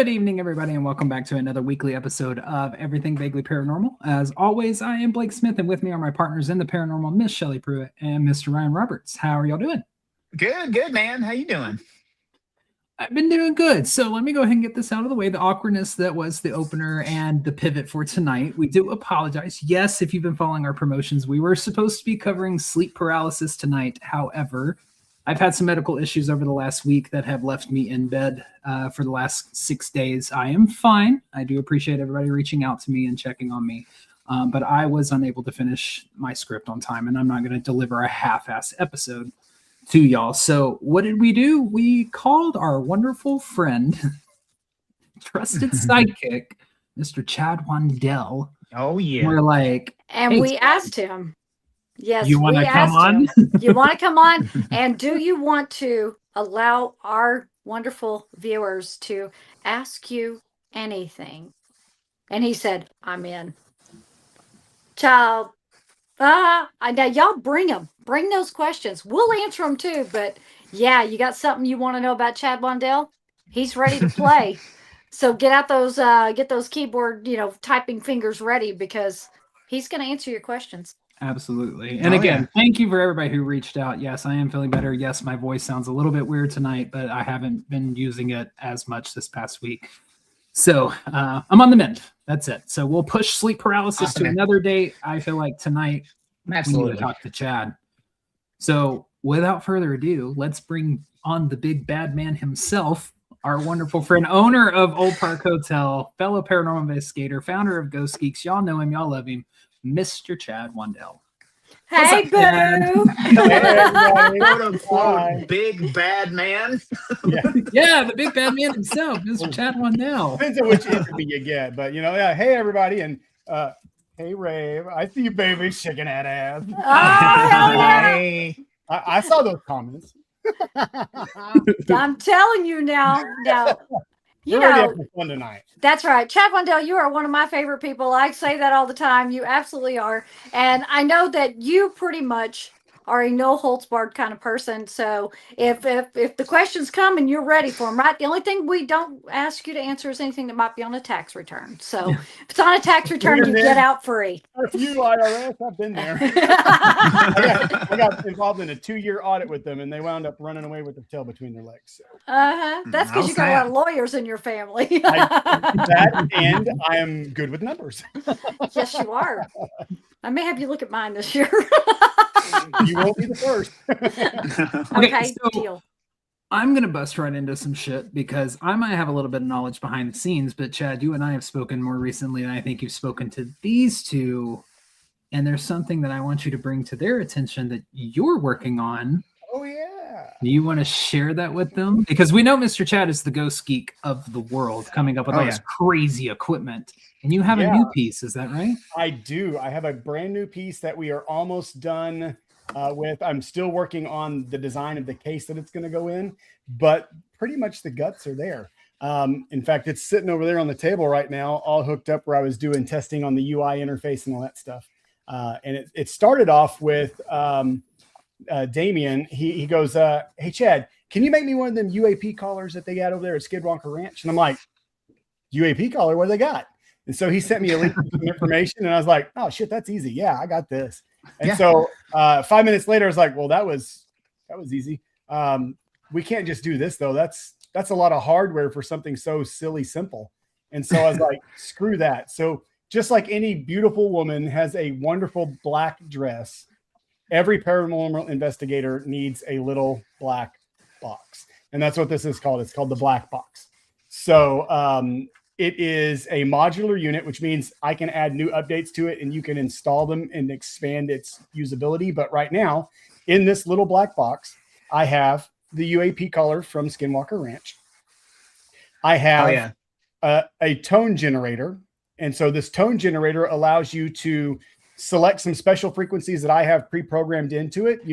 Good evening, everybody, and welcome back to another weekly episode of Everything Vaguely Paranormal. As always, I am Blake Smith, and with me are my partners in the paranormal, Miss Shelley Pruitt and Mr. Ryan Roberts. How are y'all doing? Good, man. How you doing? I've been doing good. So let me go ahead and get this out of the way. The awkwardness that was the opener and the pivot for tonight. We do apologize. Yes, if you've been following our promotions, we were supposed to be covering sleep paralysis tonight. However, I've had some medical issues over the last week that have left me in bed for the last 6 days. I am fine. I do appreciate everybody reaching out to me and checking on me. But I was unable to finish my script on time, and I'm not going to deliver a half-ass episode to y'all. So what did we do? We called our wonderful friend, trusted sidekick, Mr. Chad Wandel. Oh, yeah. We're like, and hey, we asked him, yes, you want to come on? You want to come on? And do you want to allow our wonderful viewers to ask you anything? And he said, I'm in. Child. Now y'all bring them. Bring those questions. We'll answer them too. But yeah, you got something you want to know about Chad Wandel? He's ready to play. So get those keyboard, typing fingers ready, because he's going to answer your questions. Absolutely. And again, thank you for everybody who reached out. Yes, I am feeling better. Yes, my voice sounds a little bit weird tonight, but I haven't been using it as much this past week. So I'm on the mend. That's it. So we'll push sleep paralysis to another day. I feel like tonight we need to talk to Chad. So without further ado, let's bring on the big bad man himself, our wonderful friend, owner of Old Park Hotel, fellow paranormal investigator, founder of Ghost Geeks. Y'all know him. Y'all love him. Mr. Chad Wandel. Hey, boo! Quote-unquote big bad man. Yeah, the big bad man himself, Mr. Chad Wandel. Depends on which interview you get, but hey everybody, and hey Rave, I see you, baby, shaking that ass. Oh, hell yeah. Hey. I saw those comments. I'm telling you now. We're ready for fun tonight. That's right. Chad Wandel, you are one of my favorite people. I say that all the time. You absolutely are. And I know that you pretty much are a no holds barred kind of person. So if the questions come and you're ready for them, right? The only thing we don't ask you to answer is anything that might be on a tax return. So if it's on a tax return, you get out free. If you IRS, I've been there. I got involved in a 2-year audit with them, and they wound up running away with their tail between their legs. So. That's because you got a lot of lawyers in your family. That and I am good with numbers. Yes, you are. I may have you look at mine this year. You won't be the first. Okay, so deal. I'm going to bust right into some shit because I might have a little bit of knowledge behind the scenes, but Chad, you and I have spoken more recently, and I think you've spoken to these two, and there's something that I want you to bring to their attention that you're working on. Oh, yeah. Do you want to share that with them? Because we know Mr. Chad is the ghost geek of the world, coming up with all this crazy equipment. And you have a new piece, is that right? I do. I have a brand new piece that we are almost done with. I'm still working on the design of the case that it's going to go in, but pretty much the guts are there. In fact, it's sitting over there on the table right now, all hooked up where I was doing testing on the UI interface and all that stuff. And it started off with Damien. He goes, hey, Chad, can you make me one of them UAP collars that they got over there at Skidwalker Ranch? And I'm like, UAP collar, what do they got? And so he sent me a link to some information, and I was like, oh, shit, that's easy. Yeah, I got this. And so 5 minutes later, I was like, well, that was easy. We can't just do this, though. That's a lot of hardware for something so silly simple. And so I was like, screw that. So just like any beautiful woman has a wonderful black dress, every paranormal investigator needs a little black box. And that's what this is called. It's called the black box. So it is a modular unit, which means I can add new updates to it and you can install them and expand its usability. But right now, in this little black box, I have the UAP collar from Skinwalker Ranch. I have a tone generator. And so this tone generator allows you to select some special frequencies that I have pre-programmed into it.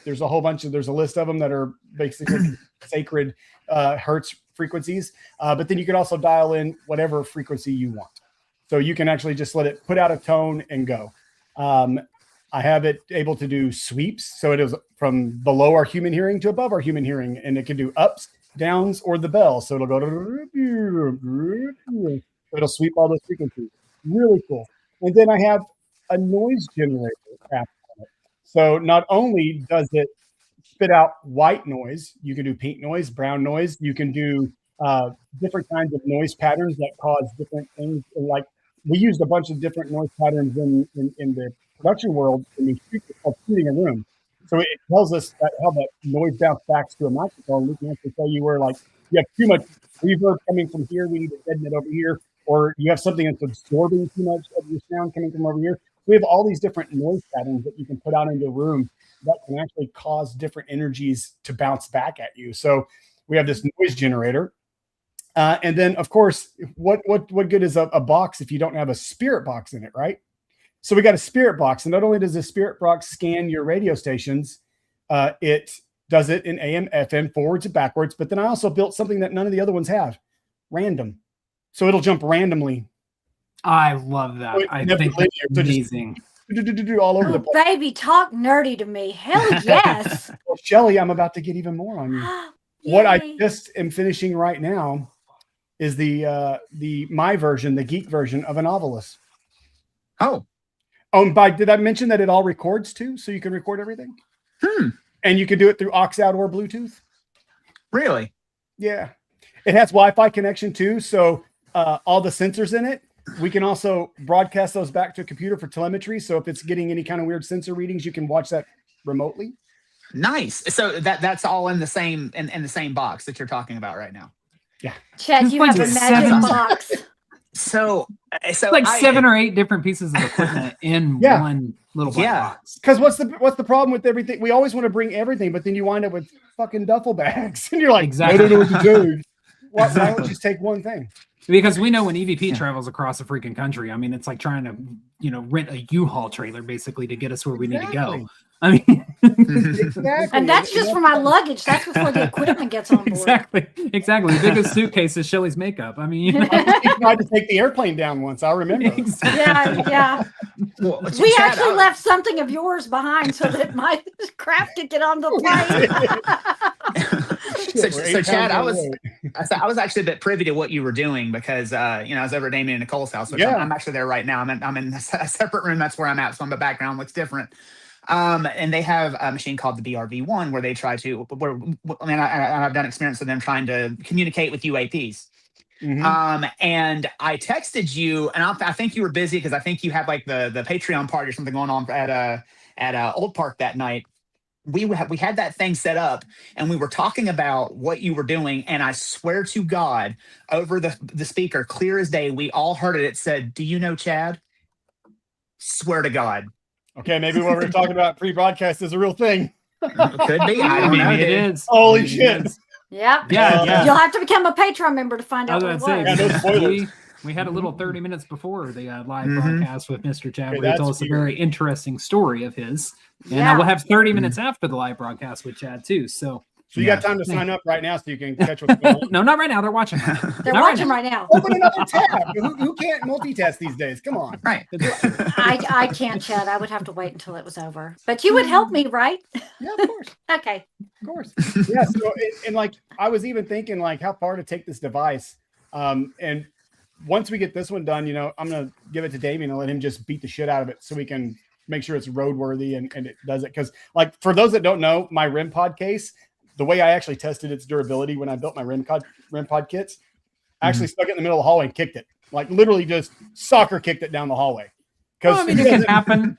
There's a list of them that are basically sacred hertz frequencies. But then you can also dial in whatever frequency you want. So you can actually just let it put out a tone and go. I have it able to do sweeps. So it is from below our human hearing to above our human hearing. And it can do ups downs, or the bell. So it'll go it'll sweep all those frequencies. Really cool. And then I have a noise generator app on it. So not only does it spit out white noise, you can do pink noise, brown noise. You can do different kinds of noise patterns that cause different things. Like we used a bunch of different noise patterns in the production world when we shoot shooting a room. So it tells us how that noise bounce back to a microphone. We can actually tell you where, like, you have too much reverb coming from here, we need to deaden it over here, or you have something that's absorbing too much of your sound coming from over here. We have all these different noise patterns that you can put out into a room that can actually cause different energies to bounce back at you. So we have this noise generator. And then, of course, what good is a box if you don't have a spirit box in it, right? So we got a spirit box, and not only does the spirit box scan your radio stations, it does it in AM, FM, forwards and backwards. But then I also built something that none of the other ones have: random. So it'll jump randomly. I love that. So I think that's amazing. All over the place. Baby, talk nerdy to me. Hell yes. Well, Shelly, I'm about to get even more on you. What I just am finishing right now is my version, the geek version of a novelist. Oh. Did I mention that it all records too? So you can record everything? And you can do it through aux out or Bluetooth? Really? Yeah. It has Wi-Fi connection too. So all the sensors in it, we can also broadcast those back to a computer for telemetry. So if it's getting any kind of weird sensor readings, you can watch that remotely. Nice. So that's all in the same in the same box that you're talking about right now. Yeah. Chad, you have a magic box. So like 7 or 8 different pieces of equipment in one little black box. Because what's the problem with everything? We always want to bring everything, but then you wind up with fucking duffel bags, and you're like, exactly. I don't know what to do. Why don't you just take one thing? Because we know when EVP travels across the freaking country, I mean, it's like trying to, rent a U-Haul trailer basically to get us where we need to go. I mean, exactly. And that's just for my luggage. That's before the equipment gets on board. Exactly. The biggest suitcase is Shelly's makeup. I mean, I tried to take the airplane down once. I remember. Exactly. Yeah. Well, We actually left something of yours behind so that my crap could get on the plane. So Chad, I was actually a bit privy to what you were doing because I was over at Damien and Nicole's house, which I'm actually there right now. I'm in a separate room. That's where I'm at. So my background looks different. And they have a machine called the BRV-1 where they try to, I've done experience with them trying to communicate with UAPs. Mm-hmm. And I texted you, and I think you were busy because I think you had like the Patreon party or something going on at Old Park that night. We had that thing set up, and we were talking about what you were doing, and I swear to God, over the speaker, clear as day, we all heard it. It said, "Do you know Chad?" Swear to God. Okay, maybe what we're talking about pre-broadcast is a real thing. Could be. I don't know. It is. Holy shit. Yep. Yeah. You'll have to become a Patreon member to find out what it was. Yeah, no spoilers. We had a little 30 minutes before the live broadcast with Mr. Chad, where he told us weird. a very interesting story of his. And I will have 30 minutes after the live broadcast with Chad, too. So you got time to sign up right now so you can catch what's going on. No, not right now. They're watching. They're watching right now. Open another tab. Who can't multitask these days? Come on. Right. I can't, Chad. I would have to wait until it was over. But you would help me, right? Yeah, of course. Okay. Of course. Yeah. So, and like, I was even thinking like how far to take this device. And once we get this one done, I'm going to give it to Damien and let him just beat the shit out of it so we can make sure it's roadworthy and it does it. Because like, for those that don't know, my REM pod case, the way I actually tested its durability when I built my REM pod kits, I actually stuck it in the middle of the hallway and kicked it. Like literally just soccer kicked it down the hallway. Because it can happen.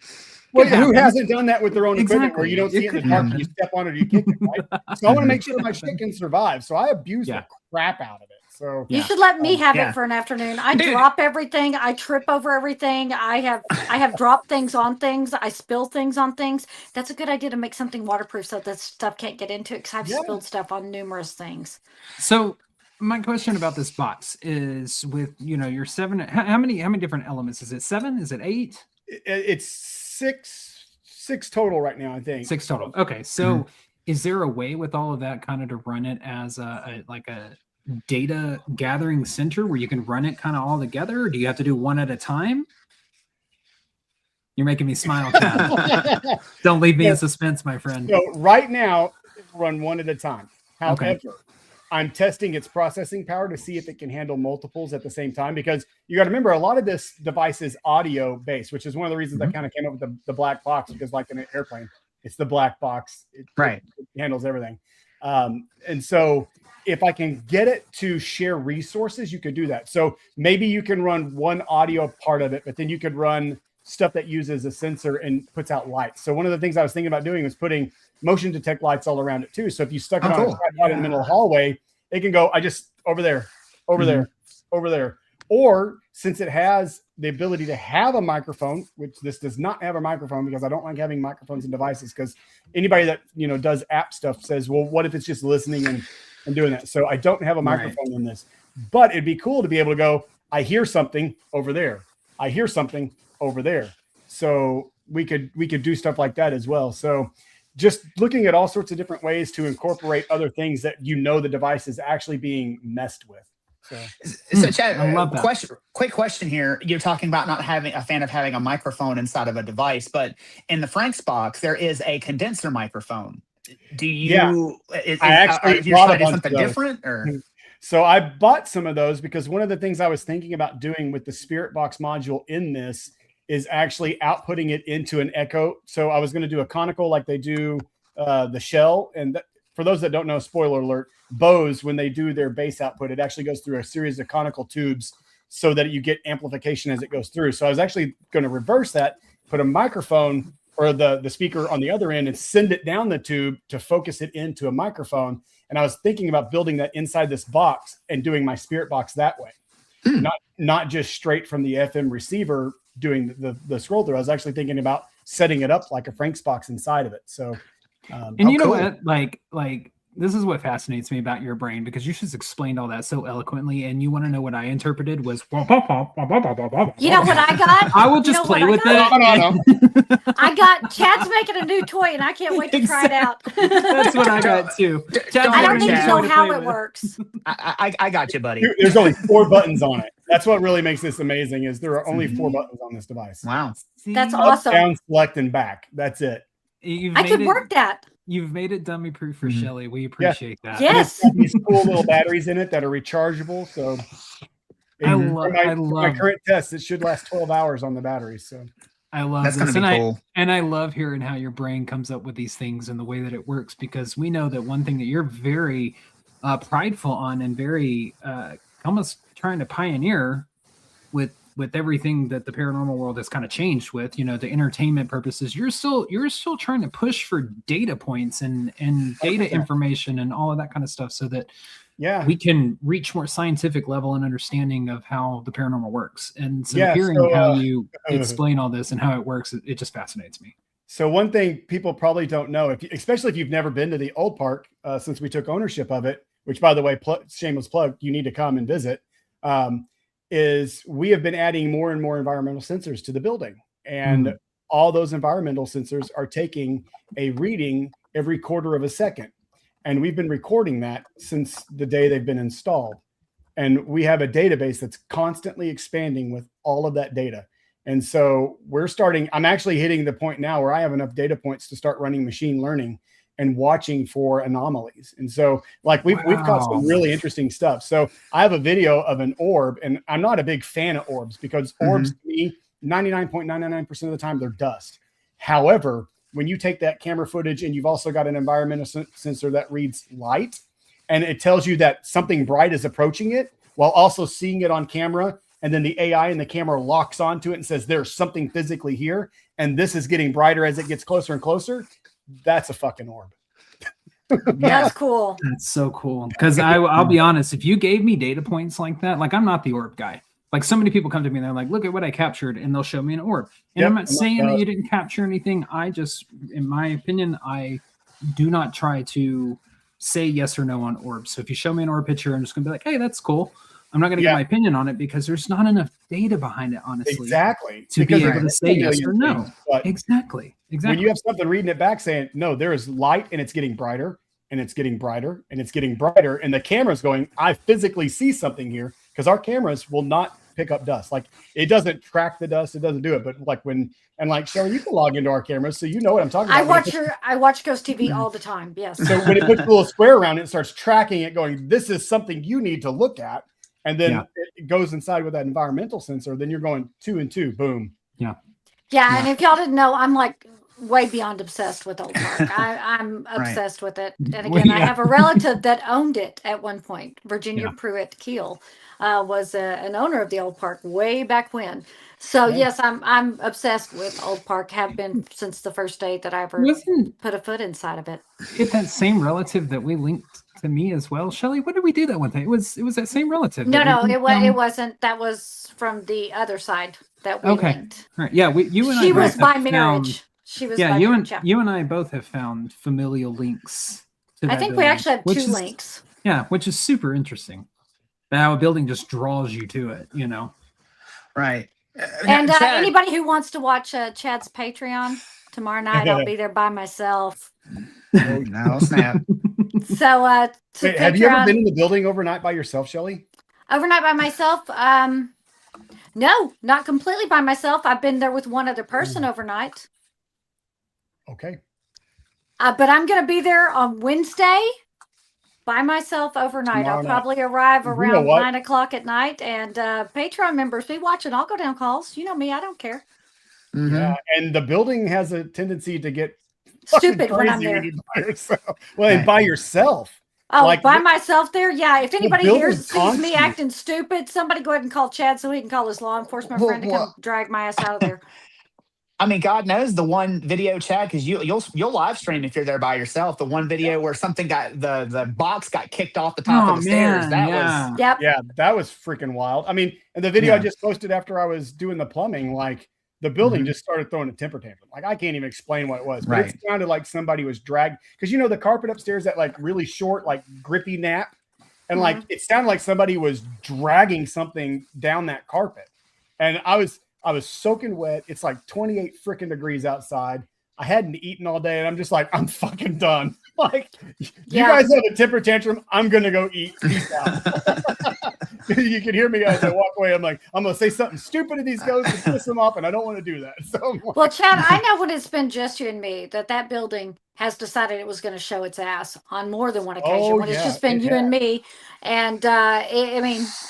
Who hasn't done that with their own equipment where you don't see it in the park and you step on it or you kick it, right? So I want to make sure my shit can survive. So I abuse the crap out of it. So you should let me have it for an afternoon. I drop everything. I trip over everything. I have dropped things on things. I spill things on things. That's a good idea to make something waterproof so that stuff can't get into it, because I've spilled stuff on numerous things. So my question about this box is with, your 7, how many different elements? Is it 7? Is it 8? It's 6 total right now, I think. 6 total. Okay. So is there a way with all of that kind of to run it as a data gathering center where you can run it kind of all together, or do you have to do one at a time? You're making me smile, Chad. Don't leave me in suspense, my friend. So right now, run one at a time. However, I'm testing its processing power to see if it can handle multiples at the same time, because you got to remember a lot of this device is audio based, which is one of the reasons I kind of came up with the black box, because like in an airplane, it's the black box. It handles everything. And so if I can get it to share resources, you could do that. So maybe you can run one audio part of it, but then you could run stuff that uses a sensor and puts out lights. So one of the things I was thinking about doing was putting motion detect lights all around it too. So if you stuck it on a tripod in the middle of the hallway, it can go, I just over there, over there, over there. Or since it has the ability to have a microphone, which this does not have a microphone, because I don't like having microphones and devices, because anybody that, you know, does app stuff says, well, what if it's just listening and doing that? So I don't have a microphone in this, but it'd be cool to be able to go, I hear something over there. I hear something over there. So we could do stuff like that as well. So just looking at all sorts of different ways to incorporate other things that, you know, the device is actually being messed with. So Chad, I love that. Quick question here. You're talking about not having a fan of having a microphone inside of a device, but in the Frank's box, there is a condenser microphone. Do you, are you trying to do something different, or? So I bought some of those because one of the things I was thinking about doing with the Spirit Box module in this is actually outputting it into an echo. So I was going to do a conical like they do the shell. And for those that don't know, spoiler alert, Bose, when they do their bass output, it actually goes through a series of conical tubes so that you get amplification as it goes through. So I was actually going to reverse that, put a microphone or the speaker on the other end and send it down the tube to focus it into a microphone. And I was thinking about building that inside this box and doing my Spirit Box that way. Not just straight from the FM receiver doing the scroll through. I was actually thinking about setting it up like a Frank's box inside of it. So, and you know what, like this is what fascinates me about your brain, because you just explained all that so eloquently, and you want to know what I interpreted was. You know what I got? I will just play with it. I got Chad's making a new toy, and I can't wait to try it out. That's what I got too. I don't even know how it works. I got you, buddy. There's only 4 buttons on it. That's what really makes this amazing, is there are only 4 buttons on this device. Wow. That's Up, awesome. down, select, and back. That's it. I could work that. You've made it dummy proof for Shelly. We appreciate that. Yes. These cool little batteries in it that are rechargeable. So I love my current test. It should last 12 hours on the battery. So I love that's this. Gonna be cool. And I love hearing how your brain comes up with these things and the way that it works, because we know that one thing that you're very prideful on and very almost trying to pioneer with everything that the paranormal world has kind of changed with, you know, the entertainment purposes, you're still trying to push for data points and data information and all of that kind of stuff, so that we can reach more scientific level and understanding of how the paranormal works. And so hearing how you explain all this and how it works, it just fascinates me. So one thing people probably don't know, especially if you've never been to the old park since we took ownership of it, which, by the way, shameless plug, you need to come and visit, is we have been adding more and more environmental sensors to the building. And all those environmental sensors are taking a reading every quarter of a second. And we've been recording that since the day they've been installed. And we have a database that's constantly expanding with all of that data. And so I'm actually hitting the point now where I have enough data points to start running machine learning and watching for anomalies. And so like we've caught some really interesting stuff. So I have a video of an orb, and I'm not a big fan of orbs, because orbs to me, 99.999% of the time, they're dust. However, when you take that camera footage and you've also got an environmental sensor that reads light, and it tells you that something bright is approaching it while also seeing it on camera, and then the AI in the camera locks onto it and says, there's something physically here, and this is getting brighter as it gets closer and closer, that's a fucking orb. That's cool. That's so cool. Because I'll be honest, if you gave me data points like that, like I'm not the orb guy. Like so many people come to me and they're like, look at what I captured, and they'll show me an orb. And I'm not saying that you didn't capture anything. I just, in my opinion, I do not try to say yes or no on orbs. So if you show me an orb picture, I'm just gonna be like, hey, that's cool. I'm not going to give my opinion on it, because there's not enough data behind it, honestly. Exactly. To be able to say yes or no. Exactly. When you have something reading it back saying, no, there is light and it's getting brighter and it's getting brighter and it's getting brighter, and the camera's going, I physically see something here, because our cameras will not pick up dust. Like it doesn't track the dust, it doesn't do it. But like Shelly, you can log into our cameras, so you know what I'm talking about. I watch Ghost TV all the time. Yes. So when it puts a little square around it, it starts tracking it, going, this is something you need to look at. And then it goes inside with that environmental sensor. Then you're going 2 and 2, boom. Yeah. And if y'all didn't know, I'm like way beyond obsessed with Old Park. I'm obsessed with it. And again, I have a relative that owned it at one point. Virginia Pruitt Keel was an owner of the Old Park way back when. So yes, I'm obsessed with Old Park. Have been since the first day that I ever put a foot inside of it. It's that same relative that we linked to me as well, Shelly. What did we do that one thing? It was that same relative. No, it wasn't. That was from the other side that we linked. Right. Yeah, you and I. She was by marriage. She was. Yeah, you and I both have found familial links. I think we actually have 2 links. Yeah, which is super interesting. How a building just draws you to it, you know. Right. And anybody who wants to watch Chad's Patreon tomorrow night, I'll be there by myself. Oh, no, snap. So, wait, have you ever been in the building overnight by yourself, Shelly? Overnight by myself? No, not completely by myself. I've been there with one other person overnight. Okay. But I'm going to be there on Wednesday by myself overnight. I'll probably arrive around 9 o'clock at night. And Patreon members, be watching. I'll go down calls. You know me. I don't care. Mm-hmm. Yeah, and the building has a tendency to get stupid when I'm there. And by yourself. Oh, like, by myself there? Yeah. If anybody here sees me acting stupid, somebody go ahead and call Chad so he can call his law enforcement friend to come drag my ass out of there. I mean, God knows the one video, Chad, because you'll live stream if you're there by yourself. The one video where something got the box got kicked off the top of the stairs. That was that was freaking wild. I mean, and the video I just posted after I was doing the plumbing, like the building just started throwing a temper tantrum. Like I can't even explain what it was, but it sounded like somebody was dragged because the carpet upstairs that like really short, like grippy nap, and like it sounded like somebody was dragging something down that carpet, and I was soaking wet. It's like 28 freaking degrees outside. I hadn't eaten all day, and I'm just like, I'm fucking done. Like, you guys have a temper tantrum. I'm going to go eat. Peace out. You can hear me as I walk away. I'm like, I'm going to say something stupid to these guys and piss them off, and I don't want to do that. So, well, Chad, I know when it's been just you and me that building has decided it was going to show its ass on more than one occasion when it's just been you and me. And, I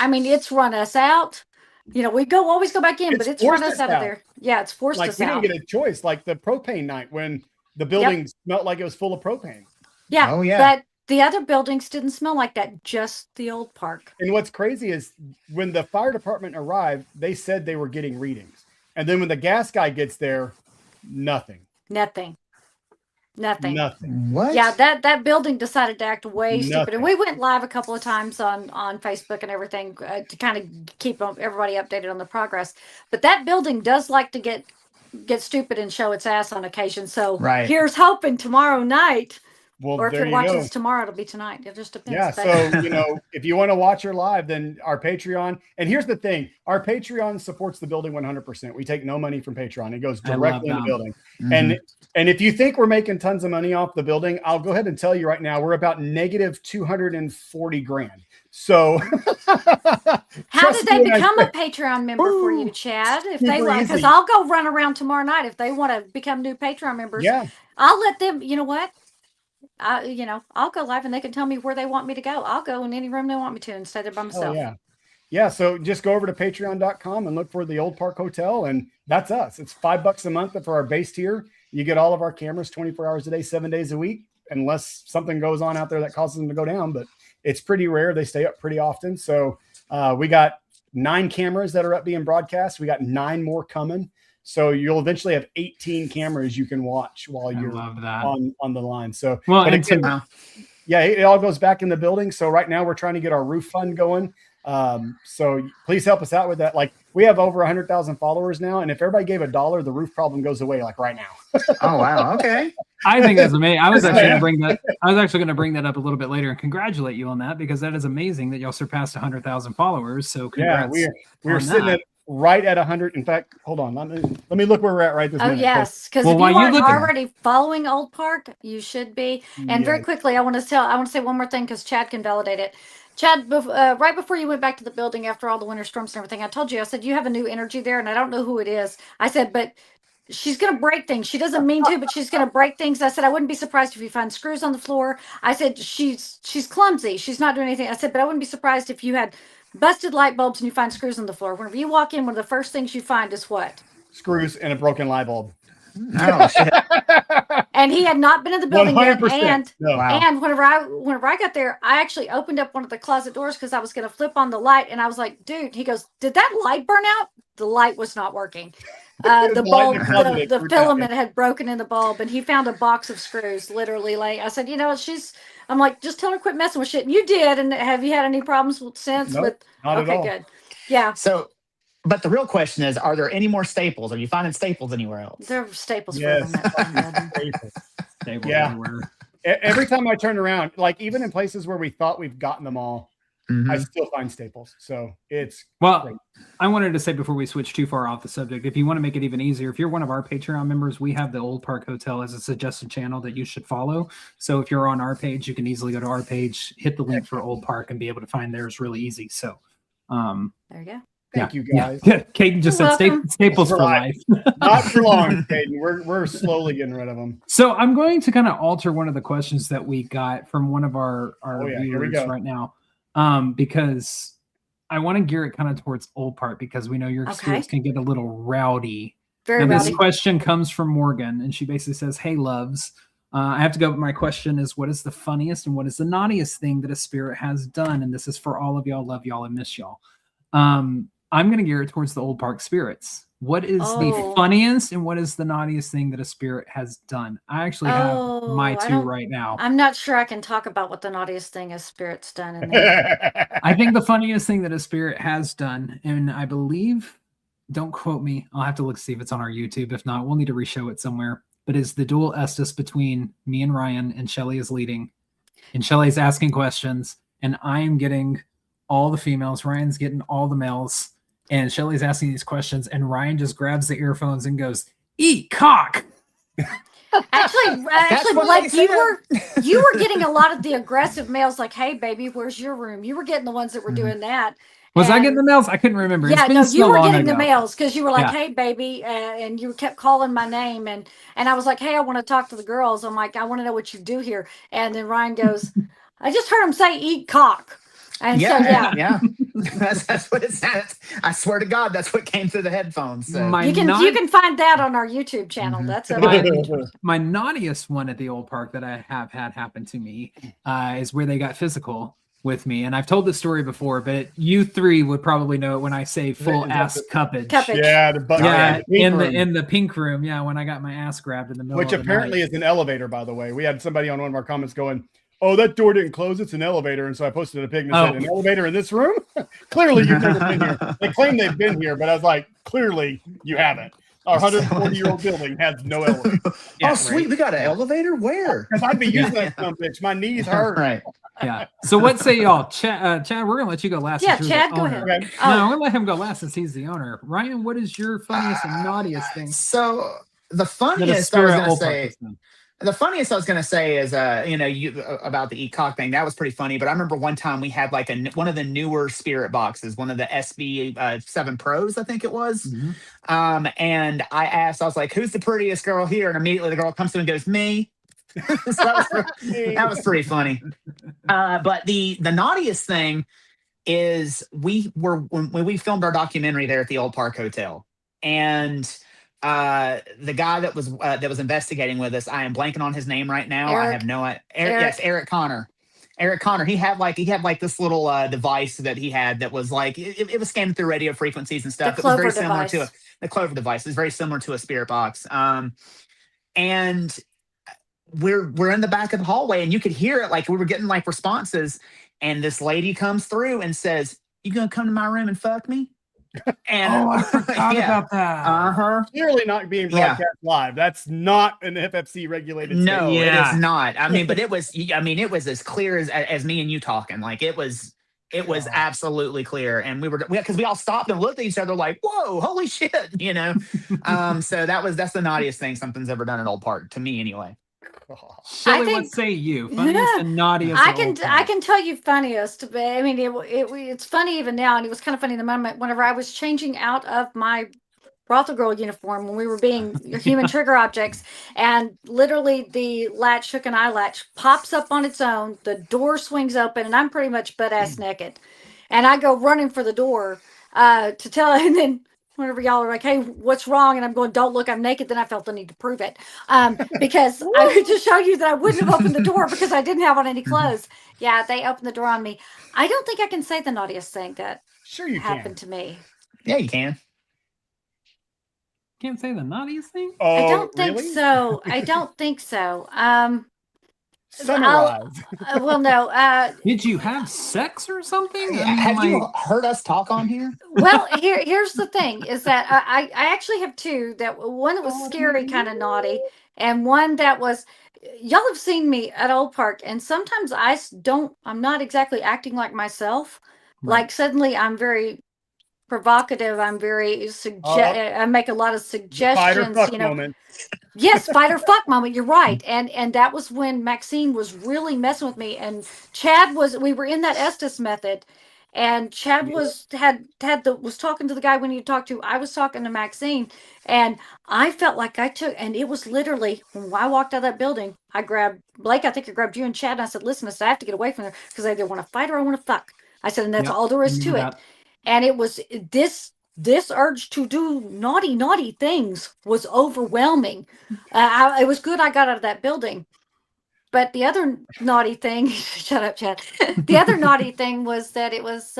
mean, it's run us out. We always go back in, but it's run us out of there. Yeah, it's forced us out. We didn't get a choice. Like the propane night when the building smelled like it was full of propane. Yeah. Oh, yeah. But the other buildings didn't smell like that, just the Old Park. And what's crazy is when the fire department arrived, they said they were getting readings. And then when the gas guy gets there, nothing. What? Yeah, that building decided to act way stupid. And we went live a couple of times on Facebook and everything to kind of keep everybody updated on the progress. But that building does like to get stupid and show its ass on occasion. So here's hoping tomorrow night. Well, or if it watches tomorrow, it'll be tonight. It just depends. Yeah, so, if you want to watch her live, then our Patreon. And here's the thing. Our Patreon supports the building 100%. We take no money from Patreon. It goes directly in the building. Mm-hmm. And if you think we're making tons of money off the building, I'll go ahead and tell you right now, we're about negative $240,000. So how did they become a Patreon member for you, Chad? If they want, because I'll go run around tomorrow night. If they want to become new Patreon members, I'll let them, you know what? I'll go live and they can tell me where they want me to go. I'll go in any room they want me to and stay there by myself. Oh, yeah. So just go over to patreon.com and look for the Old Park Hotel. And that's us. It's $5 a month for our base tier. You get all of our cameras 24 hours a day, 7 days a week, unless something goes on out there that causes them to go down. But it's pretty rare. They stay up pretty often. So we got 9 cameras that are up being broadcast. We got 9 more coming. So you'll eventually have 18 cameras you can watch while you're on the line. So, it all goes back in the building. So right now we're trying to get our roof fund going. So please help us out with that. Like we have over 100,000 followers now. And if everybody gave $1, the roof problem goes away like right now. Oh, wow. Okay. I think that's amazing. I was actually going to bring that up a little bit later and congratulate you on that because that is amazing that y'all surpassed 100,000 followers. So congrats. Yeah, we're sitting at right at 100. In fact, hold on. Let me look where we're at right this minute. Yes, because if you aren't already following Old Park, you should be. And very quickly, I want to say one more thing because Chad can validate it. Chad, right before you went back to the building after all the winter storms and everything, I told you, I said, you have a new energy there, and I don't know who it is. I said, but she's going to break things. She doesn't mean to, but she's going to break things. I said, I wouldn't be surprised if you find screws on the floor. I said, she's clumsy. She's not doing anything. I said, but I wouldn't be surprised if you had busted light bulbs and you find screws on the floor. Whenever you walk in, one of the first things you find is what? Screws and a broken light bulb. Oh, shit. And he had not been in the building yet. And wow. and whenever I got there, I actually opened up one of the closet doors because I was going to flip on the light, and I was like, "Dude," he goes, "Did that light burn out?" The light was not working. The bulb, the filament had broken in the bulb, and he found a box of screws. Literally, like I said, I'm like, just tell her quit messing with shit. And you did, and have you had any problems since? Nope, not at all. Good, yeah. So. But the real question is, are there any more staples? Are you finding staples anywhere else? There are staples. Yes. Staples yeah. everywhere. Every time I turn around, like even in places where we thought we've gotten them all, I still find staples. So it's great. I wanted to say before we switch too far off the subject, if you want to make it even easier, if you're one of our Patreon members, we have the Old Park Hotel as a suggested channel that you should follow. So if you're on our page, you can easily go to our page, hit the link for Old Park, and be able to find theirs really easy. So there you go. Thank you guys. Yeah. Caden just said staples for life. Not for long, Caden. We're slowly getting rid of them. So I'm going to kind of alter one of the questions that we got from one of our viewers right now, because I want to gear it kind of towards Old Park because we know your spirits can get a little rowdy. Very rowdy. This question comes from Morgan, and she basically says, "Hey, loves. I have to go. My question is, what is the funniest and what is the naughtiest thing that a spirit has done? And this is for all of y'all. Love y'all and miss y'all." I'm going to gear it towards the Old Park spirits. What is the funniest and what is the naughtiest thing that a spirit has done? I actually have my two right now. I'm not sure I can talk about what the naughtiest thing a spirit's done. In there. I think the funniest thing that a spirit has done, and I believe, don't quote me, I'll have to look see if it's on our YouTube. If not, we'll need to reshow it somewhere. But is the dual Estes between me and Ryan, and Shelly is leading. And Shelly's asking questions, and I am getting all the females. Ryan's getting all the males. And Shelly's asking these questions, and Ryan just grabs the earphones and goes, "Eat cock." Actually, like you were getting a lot of the aggressive males, like, "Hey, baby, where's your room?" You were getting the ones that were doing that. Was I getting the males? I couldn't remember. Yeah, no, you were getting the males because you were like, "Hey, baby," and you kept calling my name, and I was like, "Hey, I want to talk to the girls." I'm like, "I want to know what you do here." And then Ryan goes, "I just heard him say eat cock." And yeah. That's what it says. I swear to God, that's what came through the headphones. So. You can find that on our YouTube channel. That's my naughtiest one at the Old Park that I have had happen to me is where they got physical with me. And I've told this story before, but you three would probably know it when I say full ass cuppage. Yeah, in the pink room. Yeah, when I got my ass grabbed in the middle. Which apparently is an elevator, by the way. We had somebody on one of our comments going, "Oh, that door didn't close. It's an elevator." And so I posted a pig and said, "An elevator in this room?" Clearly, you've never been here. They claim they've been here, but I was like, clearly, you haven't. Our 140-year-old building has no elevator. Sweet. We got an elevator? Where? Because I'd be using that some bitch. My knees hurt. Right. Yeah. So what say y'all? Chad, we're going to let you go last. Yeah, Chad, go ahead. Okay. No, I'm going to let him go last since he's the owner. Ryan, what is your funniest and naughtiest thing? So the funniest I was going to say... The funniest I was going to say is, about the e-cock thing. That was pretty funny. But I remember one time we had like one of the newer spirit boxes, one of the SB7 Pros, I think it was. Mm-hmm. And I was like, "Who's the prettiest girl here?" And immediately the girl comes through and goes, "Me." So that was pretty funny. But the naughtiest thing is when we filmed our documentary there at the Old Park Hotel, and the guy that was investigating with us, I am blanking on his name right now. I have no idea. Yes, Eric Connor. Eric Connor. He had like this little device that he had that was like it was scanning through radio frequencies and stuff. It was very similar to the Clover device. It was very similar to a spirit box. And we're in the back of the hallway, and you could hear it. Like we were getting like responses, and this lady comes through and says, "You gonna come to my room and fuck me?" And I forgot about that. Clearly not being broadcast live. That's not an FFC regulated. No, it is not. I mean, but it was. I mean, it was as clear as me and you talking. Like it was It was absolutely clear. And because we all stopped and looked at each other like, whoa, holy shit, So that's the naughtiest thing something's ever done at Old Park, to me anyway. Shelley, what say you? Funniest and naughtiest? I can tell you funniest, but I mean it's funny even now, and it was kind of funny in the moment whenever I was changing out of my brothel girl uniform when we were being human trigger objects, and literally the latch, hook and eye latch, pops up on its own, the door swings open, and I'm pretty much butt ass naked, and I go running for the door to tell, and then whenever y'all are like, hey, what's wrong? And I'm going, don't look, I'm naked. Then I felt the need to prove it. Because I to show you that I wouldn't have opened the door because I didn't have on any clothes. Yeah, they opened the door on me. I don't think I can say the naughtiest thing that happened to me. Yeah, you can. Can't say the naughtiest thing? I don't think so. I don't think so. Summarize. Well, no. Did you have sex or something? Have you heard us talk on here? Well, here's the thing: is that I actually have two. That one that was scary, kind of naughty, and one that was. Y'all have seen me at Old Park, and sometimes I'm not exactly acting like myself. Right. Like suddenly, I'm very provocative. I'm very I make a lot of suggestions. Moment. Yes, fight or fuck moment. You're right, and that was when Maxine was really messing with me, and Chad was. We were in that Estes method, and Chad was talking to the guy when he talked to. I was talking to Maxine, and I felt like and it was literally when I walked out of that building. I grabbed Blake. I think I grabbed you and Chad, and I said, "Listen, I have to get away from there because I either want to fight or I want to fuck." I said, and that's all there is to it. And it was this urge to do naughty things was overwhelming. It was good I got out of that building. But the other naughty thing, shut up, Chad. The other naughty thing was that it was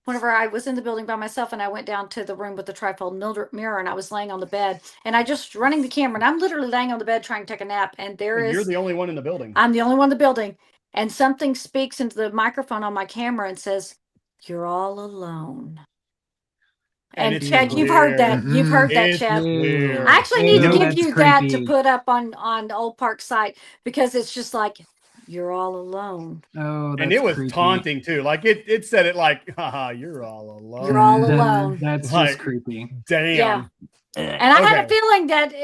whenever I was in the building by myself and I went down to the room with the trifold mirror and I was laying on the bed and I just running the camera and I'm literally laying on the bed trying to take a nap. And you're the only one in the building. I'm the only one in the building. And something speaks into the microphone on my camera and says, "You're all alone." And Chad, you've heard that. You've heard that, Chad. I actually need to give you that to put up on the Old Park site because it's just like you're all alone. Oh, and it was taunting too. Like it said it like, haha, you're all alone. You're all alone. That's like, just creepy. Damn. Yeah. And I had a feeling that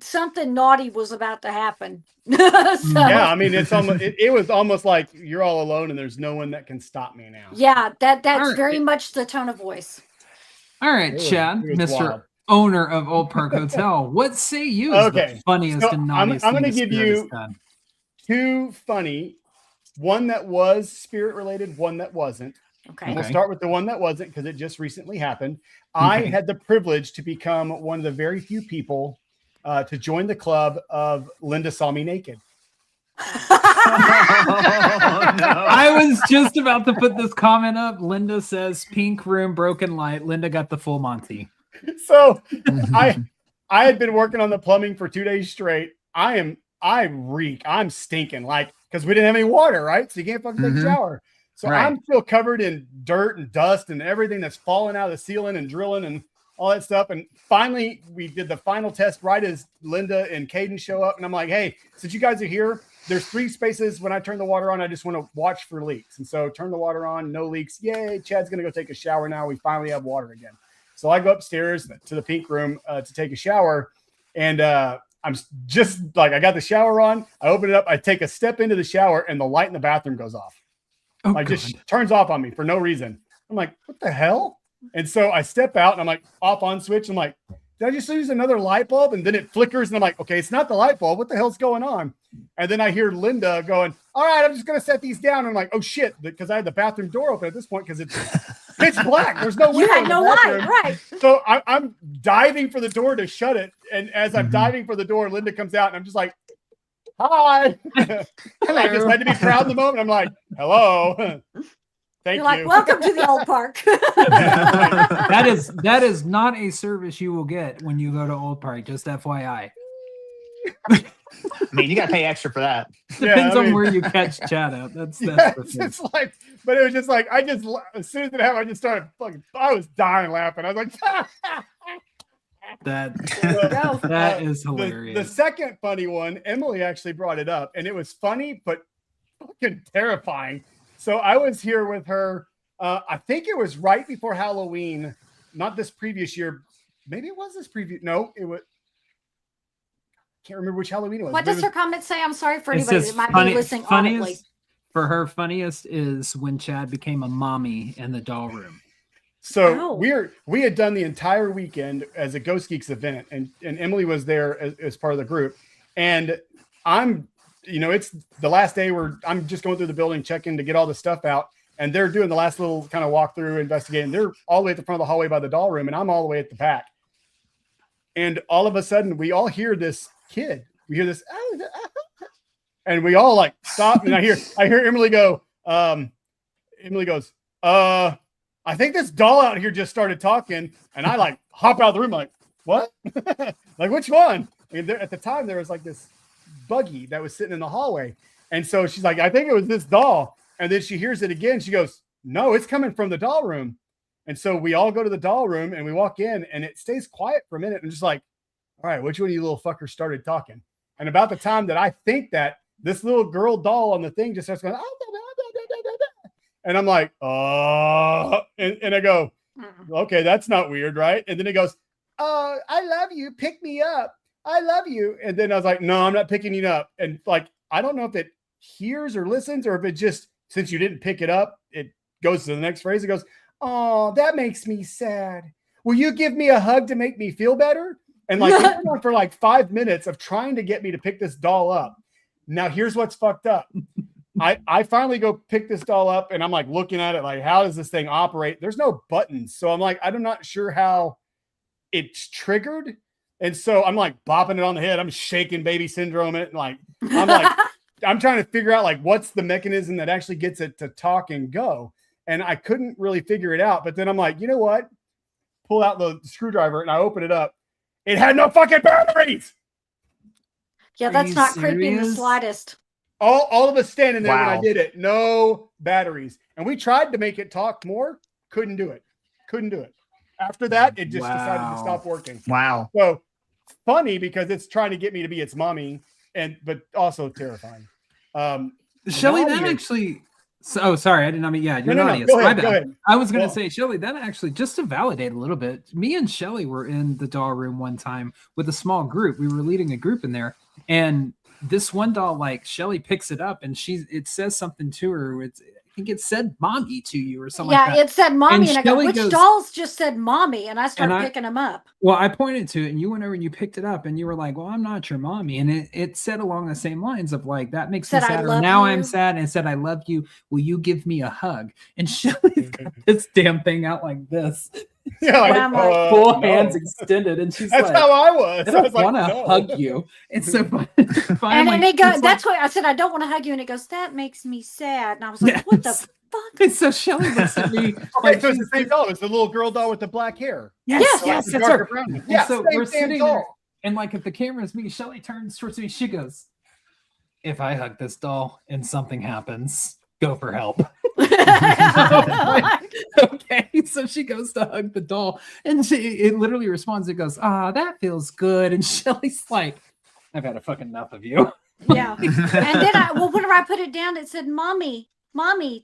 something naughty was about to happen. Yeah, I mean, it was almost like you're all alone and there's no one that can stop me now. Yeah, that's very much the tone of voice. All right, Chad, Mr. Wild. Owner of Old Park Hotel, what say you is the funniest and naughtiest I'm going to give you done? Two funny, one that was spirit related, one that wasn't. Okay. We'll start with the one that wasn't because it just recently happened. I had the privilege to become one of the very few people to join the club of Linda Saw Me Naked. I was just about to put this comment up. Linda says pink room, broken light. Linda got the full Monty. So I had been working on the plumbing for 2 days straight. I reek. I'm stinking like because we didn't have any water, right? So you can't fucking take a shower. So I'm still covered in dirt and dust and everything that's falling out of the ceiling and drilling and all that stuff. And finally, we did the final test right as Linda and Caden show up. And I'm like, hey, since you guys are here, there's 3 spaces. When I turn the water on, I just want to watch for leaks. And so turn the water on, no leaks. Yay, Chad's going to go take a shower now. We finally have water again. So I go upstairs to the pink room to take a shower. And I'm just like, I got the shower on. I open it up. I take a step into the shower and the light in the bathroom goes off. Just turns off on me for no reason. I'm like, what the hell? And so I step out and I'm like, off on switch. I'm like, did I just use another light bulb? And then it flickers and I'm like, okay, it's not the light bulb. What the hell's going on? And then I hear Linda going, all right, I'm just going to set these down. And I'm like, oh shit, because I had the bathroom door open at this point because it's pitch black. There's no window. You had no light, right? So I'm diving for the door to shut it. And as I'm diving for the door, Linda comes out and I'm just like, hi. I just had to be proud in the moment. I'm like, hello. Thank you. Like, welcome to the Old Park. That is not a service you will get when you go to Old Park. Just FYI. I mean, you got to pay extra for that. Depends on where you catch Chad at. That's it's like, but it was just like as soon as it happened, I just started I was dying laughing. I was like, that is hilarious. The second funny one, Emily actually brought it up, and it was funny but fucking terrifying. So I was here with her I think it was right before Halloween, not this previous year. Maybe it was this previous. No, it was. Can't remember which Halloween it was. What does her comment say? I'm sorry for It anybody says that might be listening audibly. funniest for her. Funniest is when Chad became a mommy in the doll room. So we had done the entire weekend as a Ghost Geeks event, and Emily was there as part of the group. And I'm, it's the last day where I'm just going through the building, checking to get all the stuff out. And they're doing the last little kind of walkthrough, investigating. They're all the way at the front of the hallway by the doll room, and I'm all the way at the back. And all of a sudden, we all hear this kid. We hear this, and we all like stop. And I hear Emily go. Emily goes, I think this doll out here just started talking, and I like hop out of the room like, what? Like, which one? And at the time, there was like this buggy that was sitting in the hallway. And so she's like, I think it was this doll. And then she hears it again. She goes, no, it's coming from the doll room. And so we all go to the doll room and we walk in, and it stays quiet for a minute. And just like, all right, which one of you little fuckers started talking? And about the time that I think that, this little girl doll on the thing just starts going, and I'm like, and I go, okay, that's not weird, right? And then it goes, I love you, pick me up, I love you. And then I was like, no, I'm not picking you up. And like, I don't know if it hears or listens, or if it just, since you didn't pick it up, it goes to the next phrase. It goes, oh, that makes me sad. Will you give me a hug to make me feel better? And like, it went on for like 5 minutes of trying to get me to pick this doll up. Now, here's what's fucked up. I finally go pick this doll up, and I'm like looking at it like, how does this thing operate? There's no buttons. So I'm like, I'm not sure how it's triggered. And so I'm like bopping it on the head. I'm shaking baby syndrome it. And like, I'm trying to figure out like, what's the mechanism that actually gets it to talk and go. And I couldn't really figure it out. But then I'm like, you know what? Pull out the screwdriver, and I open it up. It had no fucking batteries. Yeah, that's not creepy in the slightest. All of us standing there when I did it, no batteries. And we tried to make it talk more, couldn't do it. After that, it just decided to stop working. Wow. So funny because it's trying to get me to be its mommy, but also terrifying. Shelly, that actually. So sorry, I didn't mean. Yeah, you're no, naughty. Go My ahead, bad. go ahead. I was gonna say, Shelly, that actually, just to validate a little bit, me and Shelly were in the doll room one time with a small group. We were leading a group in there, and this one doll, like Shelly picks it up, and it says something to her. I think it said "mommy" to you or something. Yeah, like that. It said "mommy," and I go, "Which dolls just said "mommy"? And I started picking them up. Well, I pointed to it, and you went over and you picked it up, and you were like, "Well, I'm not your mommy," and it said along the same lines of like, "That makes me sad." Or now I'm sad, and it said, "I love you. Will you give me a hug?" And Shelly's got this damn thing out like this. Yeah, like, full hands extended, and she's that's like, how I was. I don't want to hug you. And so finally, and it goes, that's why I said, I don't want to hug you. And it goes, that makes me sad. And I was like, what the fuck? And so Shelly looks at me. Okay, so it's the same doll. It's the little girl doll with the black hair. Yes, it's her. Yeah, so we're sitting there, and like if the camera's me, Shelly turns towards me. She goes, "If I hug this doll and something happens, go for help." Okay, so she goes to hug the doll, and it literally responds. It goes, that feels good. And Shelly's like, "I've had a fucking enough of you." Yeah. And then whenever I put it down, it said, "Mommy,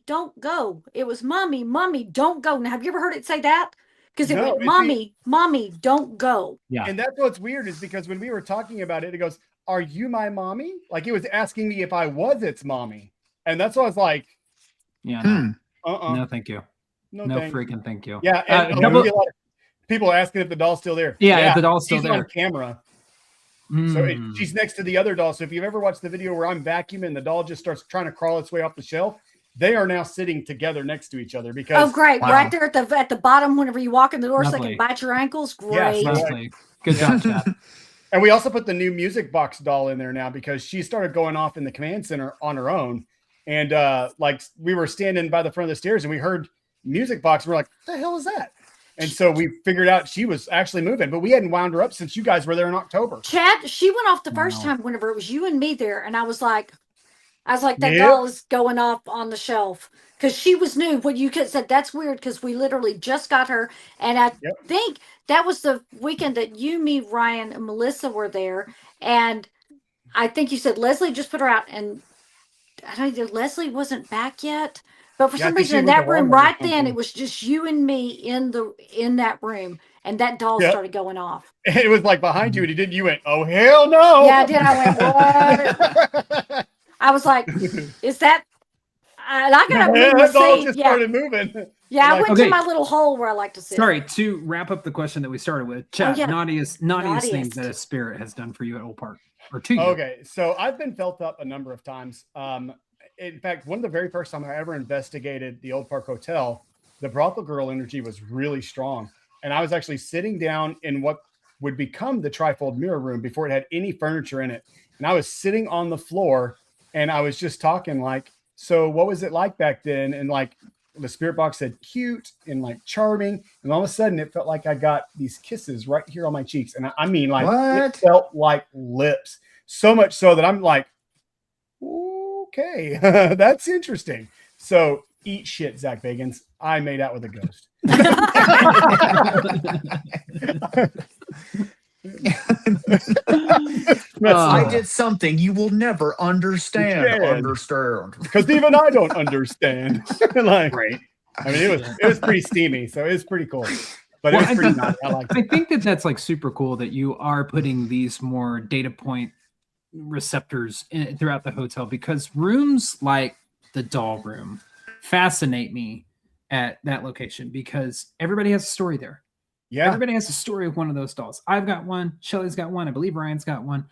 don't go." It was mommy, don't go. Now, have you ever heard it say that? Because it went, mommy, don't go. Yeah. And that's what's weird is because when we were talking about it, it goes, "Are you my mommy?" Like it was asking me if I was its mommy. And that's what I was like, yeah, no, thank you. No freaking thank you. Yeah, and a lot of people asking if the doll's still there. Yeah, if the doll's still there on camera. So she's next to the other doll. So if you've ever watched the video where I'm vacuuming, the doll just starts trying to crawl its way off the shelf. They are now sitting together next to each other because great, right there at the bottom. Whenever you walk in the door, so they can bite your ankles. Great, good job, Chad. And we also put the new music box doll in there now because she started going off in the command center on her own. And like we were standing by the front of the stairs and we heard music box. And we're like, what the hell is that? And so we figured out she was actually moving, but we hadn't wound her up since you guys were there in October. Chad, she went off the first time whenever it was you and me there. And I was like, that doll is going off on the shelf because she was new. When you said that's weird because we literally just got her. And I think that was the weekend that you, me, Ryan, and Melissa were there. And I think you said Leslie just put her out. And I don't know, Leslie wasn't back yet, But for Yeah, I some think she reason, in went to that room Walmart or right then, something. it was just you and me in that room, and that doll Yep. started going off. It was like behind you, and he didn't. You went, "Oh hell no!" Yeah, I did. I went, what? I was like, "Is that?" And I got up and moved my That doll seat. just Yeah, started moving. yeah. I Like, went to my little hole where I like to sit. Sorry, to wrap up the question that we started with. Chat, yeah. naughtiest thing Naughtiest. that a spirit has done for you at Old Park, or to you. Okay, so I've been felt up a number of times. In fact, one of the very first time I ever investigated the Old Park Hotel, the brothel girl energy was really strong, and I was actually sitting down in what would become the trifold mirror room before it had any furniture in it, and I was sitting on the floor, and I was just talking like, "So, what was it like back then?" And like, the spirit box said cute and like charming, and all of a sudden it felt like I got these kisses right here on my cheeks, and I mean, like, it felt like lips, so much so that I'm like, okay, that's interesting. So eat shit, Zach Bagans. I made out with a ghost. I did something you will never understand. Because even I don't understand. Like, Right. I mean, it was pretty steamy, so it was pretty cool. But it was pretty nice. I like. I think that's like super cool that you are putting these more data point receptors throughout the hotel, because rooms like the doll room fascinate me at that location, because everybody has a story there. Yeah. Everybody has a story of one of those dolls. I've got one. Shelly's got one. I believe Ryan's got one.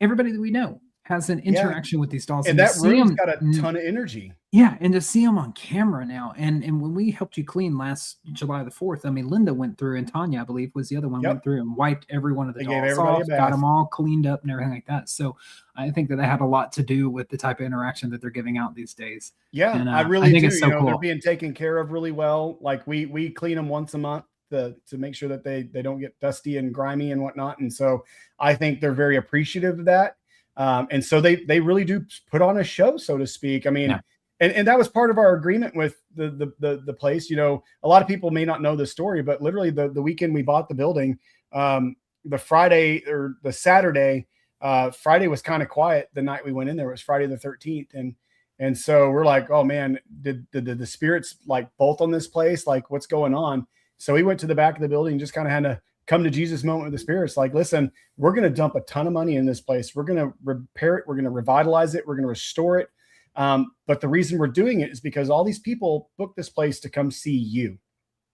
Everybody that we know has an interaction with these dolls. And that room's got a ton of energy. Yeah, and to see them on camera now. And when we helped you clean last July the 4th, I mean, Linda went through, and Tanya, I believe, was the other one, went through and wiped every one of the dolls off, got them all cleaned up and everything like that. So I think that had a lot to do with the type of interaction that they're giving out these days. Yeah, and, I really think do. It's so cool. They're being taken care of really well. Like we clean them once a month to make sure that they don't get dusty and grimy and whatnot. And so I think they're very appreciative of that. And so they really do put on a show, so to speak. I mean, and that was part of our agreement with the place. You know, a lot of people may not know the story, but literally the weekend we bought the building, the Friday or the Saturday, Friday was kind of quiet. The night we went in there, it was Friday the 13th. And so we're like, oh man, did the spirits like bolt on this place? Like, what's going on? So we went to the back of the building, just kind of had to come to Jesus moment with the spirits. Like, listen, we're going to dump a ton of money in this place. We're going to repair it. We're going to revitalize it. We're going to restore it. But the reason we're doing it is because all these people booked this place to come see you.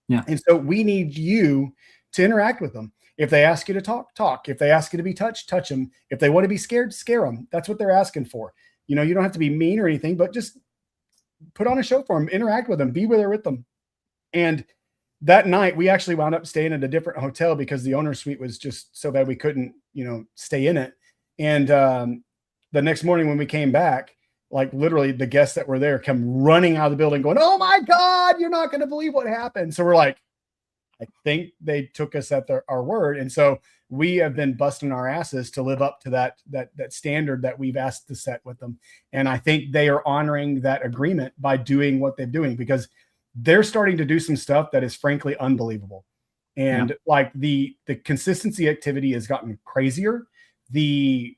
Yeah. And so we need you to interact with them. If they ask you to talk. If they ask you to be touched, touch them. If they want to be scared, scare them. That's what they're asking for. You know, you don't have to be mean or anything, but just put on a show for them, interact with them, be there with them. And that night we actually wound up staying at a different hotel because the owner's suite was just so bad we couldn't, stay in it. And the next morning when we came back, like literally the guests that were there come running out of the building going, "Oh my God, you're not going to believe what happened." So we're like, I think they took us at our word. And so we have been busting our asses to live up to that standard that we've asked to set with them. And I think they are honoring that agreement by doing what they're doing, because they're starting to do some stuff that is frankly unbelievable. And like the consistency activity has gotten crazier. The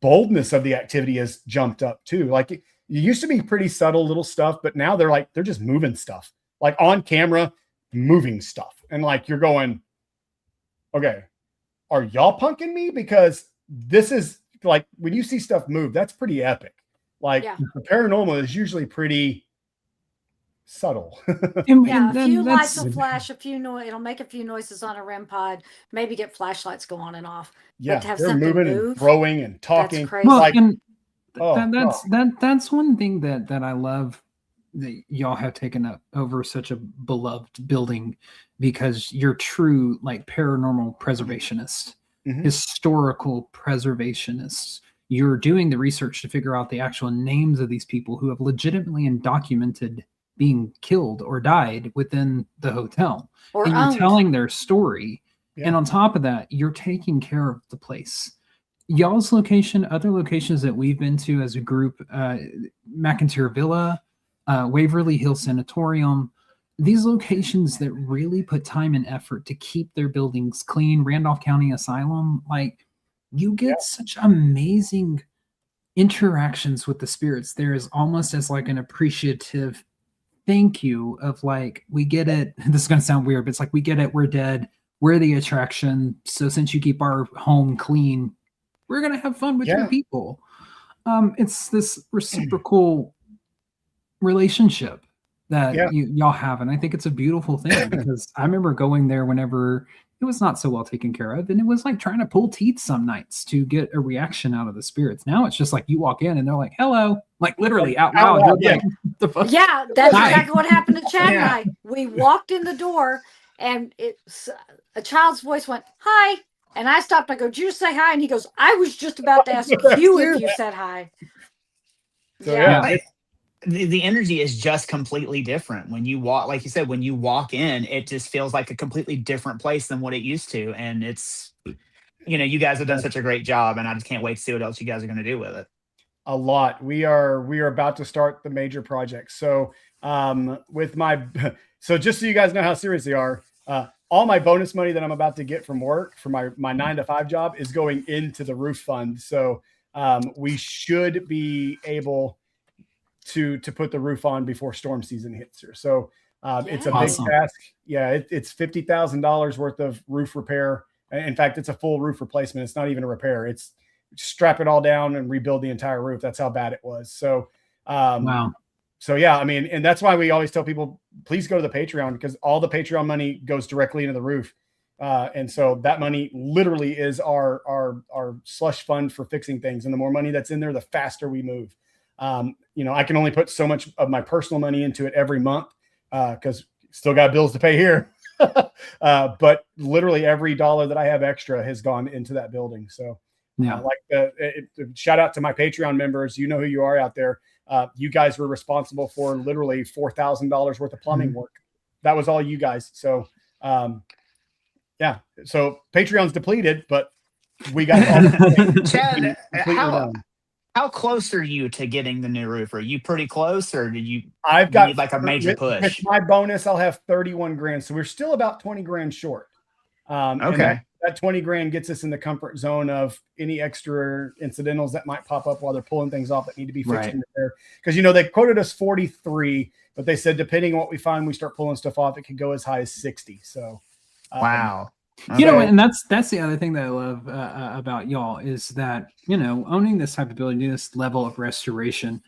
boldness of the activity has jumped up too. Like it used to be pretty subtle little stuff, but now they're just moving stuff, like on camera, moving stuff. And like, you're going, okay, are y'all punking me? Because this is like, when you see stuff move, that's pretty epic. Like the paranormal is usually pretty subtle. A few lights will flash, it'll make a few noises on a REM pod, maybe get flashlights go on and off. Yeah, but to have they're something moving move, and throwing and talking. That's crazy. Well, like, and that's one thing that I love that y'all have taken up over such a beloved building, because you're true like paranormal preservationists, historical preservationists. You're doing the research to figure out the actual names of these people who have legitimately and documented being killed or died within the hotel, and you're telling their story. And on top of that, you're taking care of the place. Y'all's location, other locations that we've been to as a group, McIntyre Villa, Waverly Hill Sanatorium, these locations that really put time and effort to keep their buildings clean, Randolph County Asylum, like you get such amazing interactions with the spirits. There is almost as like an appreciative thank you of like, we get it. This is going to sound weird, but it's like, we get it. We're dead. We're the attraction. So since you keep our home clean, we're going to have fun with your people. It's this reciprocal relationship that y'all have. And I think it's a beautiful thing because I remember going there whenever it was not so well taken care of. And it was like trying to pull teeth some nights to get a reaction out of the spirits. Now it's just like you walk in and they're like, hello, like literally out loud. Yeah, like, that's exactly what happened to Chad and I. We walked in the door and it's a child's voice went, hi. And I stopped. I go, did you say hi? And he goes, I was just about to ask you if you said hi. So, the energy is just completely different when you walk. Like you said, when you walk in, it just feels like a completely different place than what it used to. And it's, you guys have done such a great job, and I just can't wait to see what else you guys are going to do with it. A lot. We are about to start the major project. So so just so you guys know how serious they are, all my bonus money that I'm about to get from work for my 9-to-5 job is going into the roof fund. So we should be able to put the roof on before storm season hits here. So it's a big task. Yeah, it's $50,000 worth of roof repair. In fact, it's a full roof replacement. It's not even a repair. It's strap it all down and rebuild the entire roof. That's how bad it was. So wow. So yeah, I mean, and that's why we always tell people, please go to the Patreon, because all the Patreon money goes directly into the roof. And so that money literally is our slush fund for fixing things. And the more money that's in there, the faster we move. I can only put so much of my personal money into it every month because still got bills to pay here. But literally every dollar that I have extra has gone into that building. So shout out to my Patreon members. You know who you are out there. You guys were responsible for literally $4,000 worth of plumbing work. That was all you guys. So so Patreon's depleted, but we got all Chad, how close are you to getting the new roof? Are you pretty close, or need like a major push? With my bonus, I'll have 31 grand. So we're still about 20 grand short. Okay. That 20 grand gets us in the comfort zone of any extra incidentals that might pop up while they're pulling things off that need to be fixed in there. Because, they quoted us 43, but they said, depending on what we find, we start pulling stuff off, it could go as high as 60. So, wow. And that's the other thing that I love about y'all is that, owning this type of building, this level of restoration.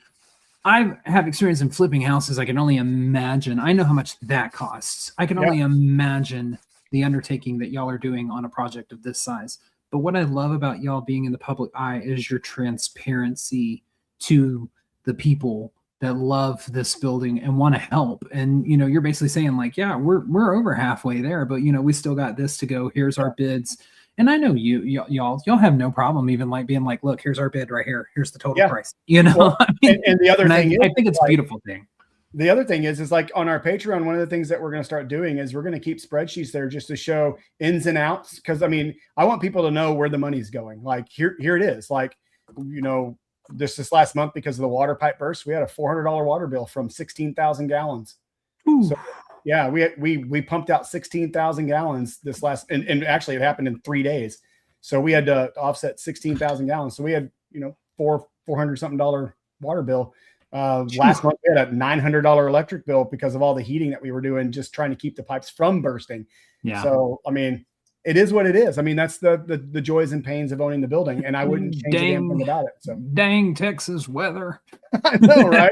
I have experience in flipping houses. I can only imagine. I know how much that costs. I can only imagine the undertaking that y'all are doing on a project of this size. But what I love about y'all being in the public eye is your transparency to the people that love this building and want to help. And, you're basically saying like, yeah, we're over halfway there, but we still got this to go. Here's our bids. And I know y'all have no problem even like being like, look, here's our bid right here. Here's the total price, Well, and the other thing I think it's a beautiful thing. The other thing is like on our Patreon, one of the things that we're going to start doing is we're going to keep spreadsheets there just to show ins and outs. Because I want people to know where the money's going. Like here it is. Like, this last month, because of the water pipe burst, we had a $400 water bill from 16,000 gallons. Ooh. So yeah, we pumped out 16,000 gallons this last, and actually it happened in 3 days. So we had to offset 16,000 gallons. So we had, $400 something water bill. Last month we had a $900 electric bill because of all the heating that we were doing, just trying to keep the pipes from bursting. Yeah. So, it is what it is. That's the joys and pains of owning the building, and I wouldn't change a damn thing about it. So dang Texas weather. I know, right?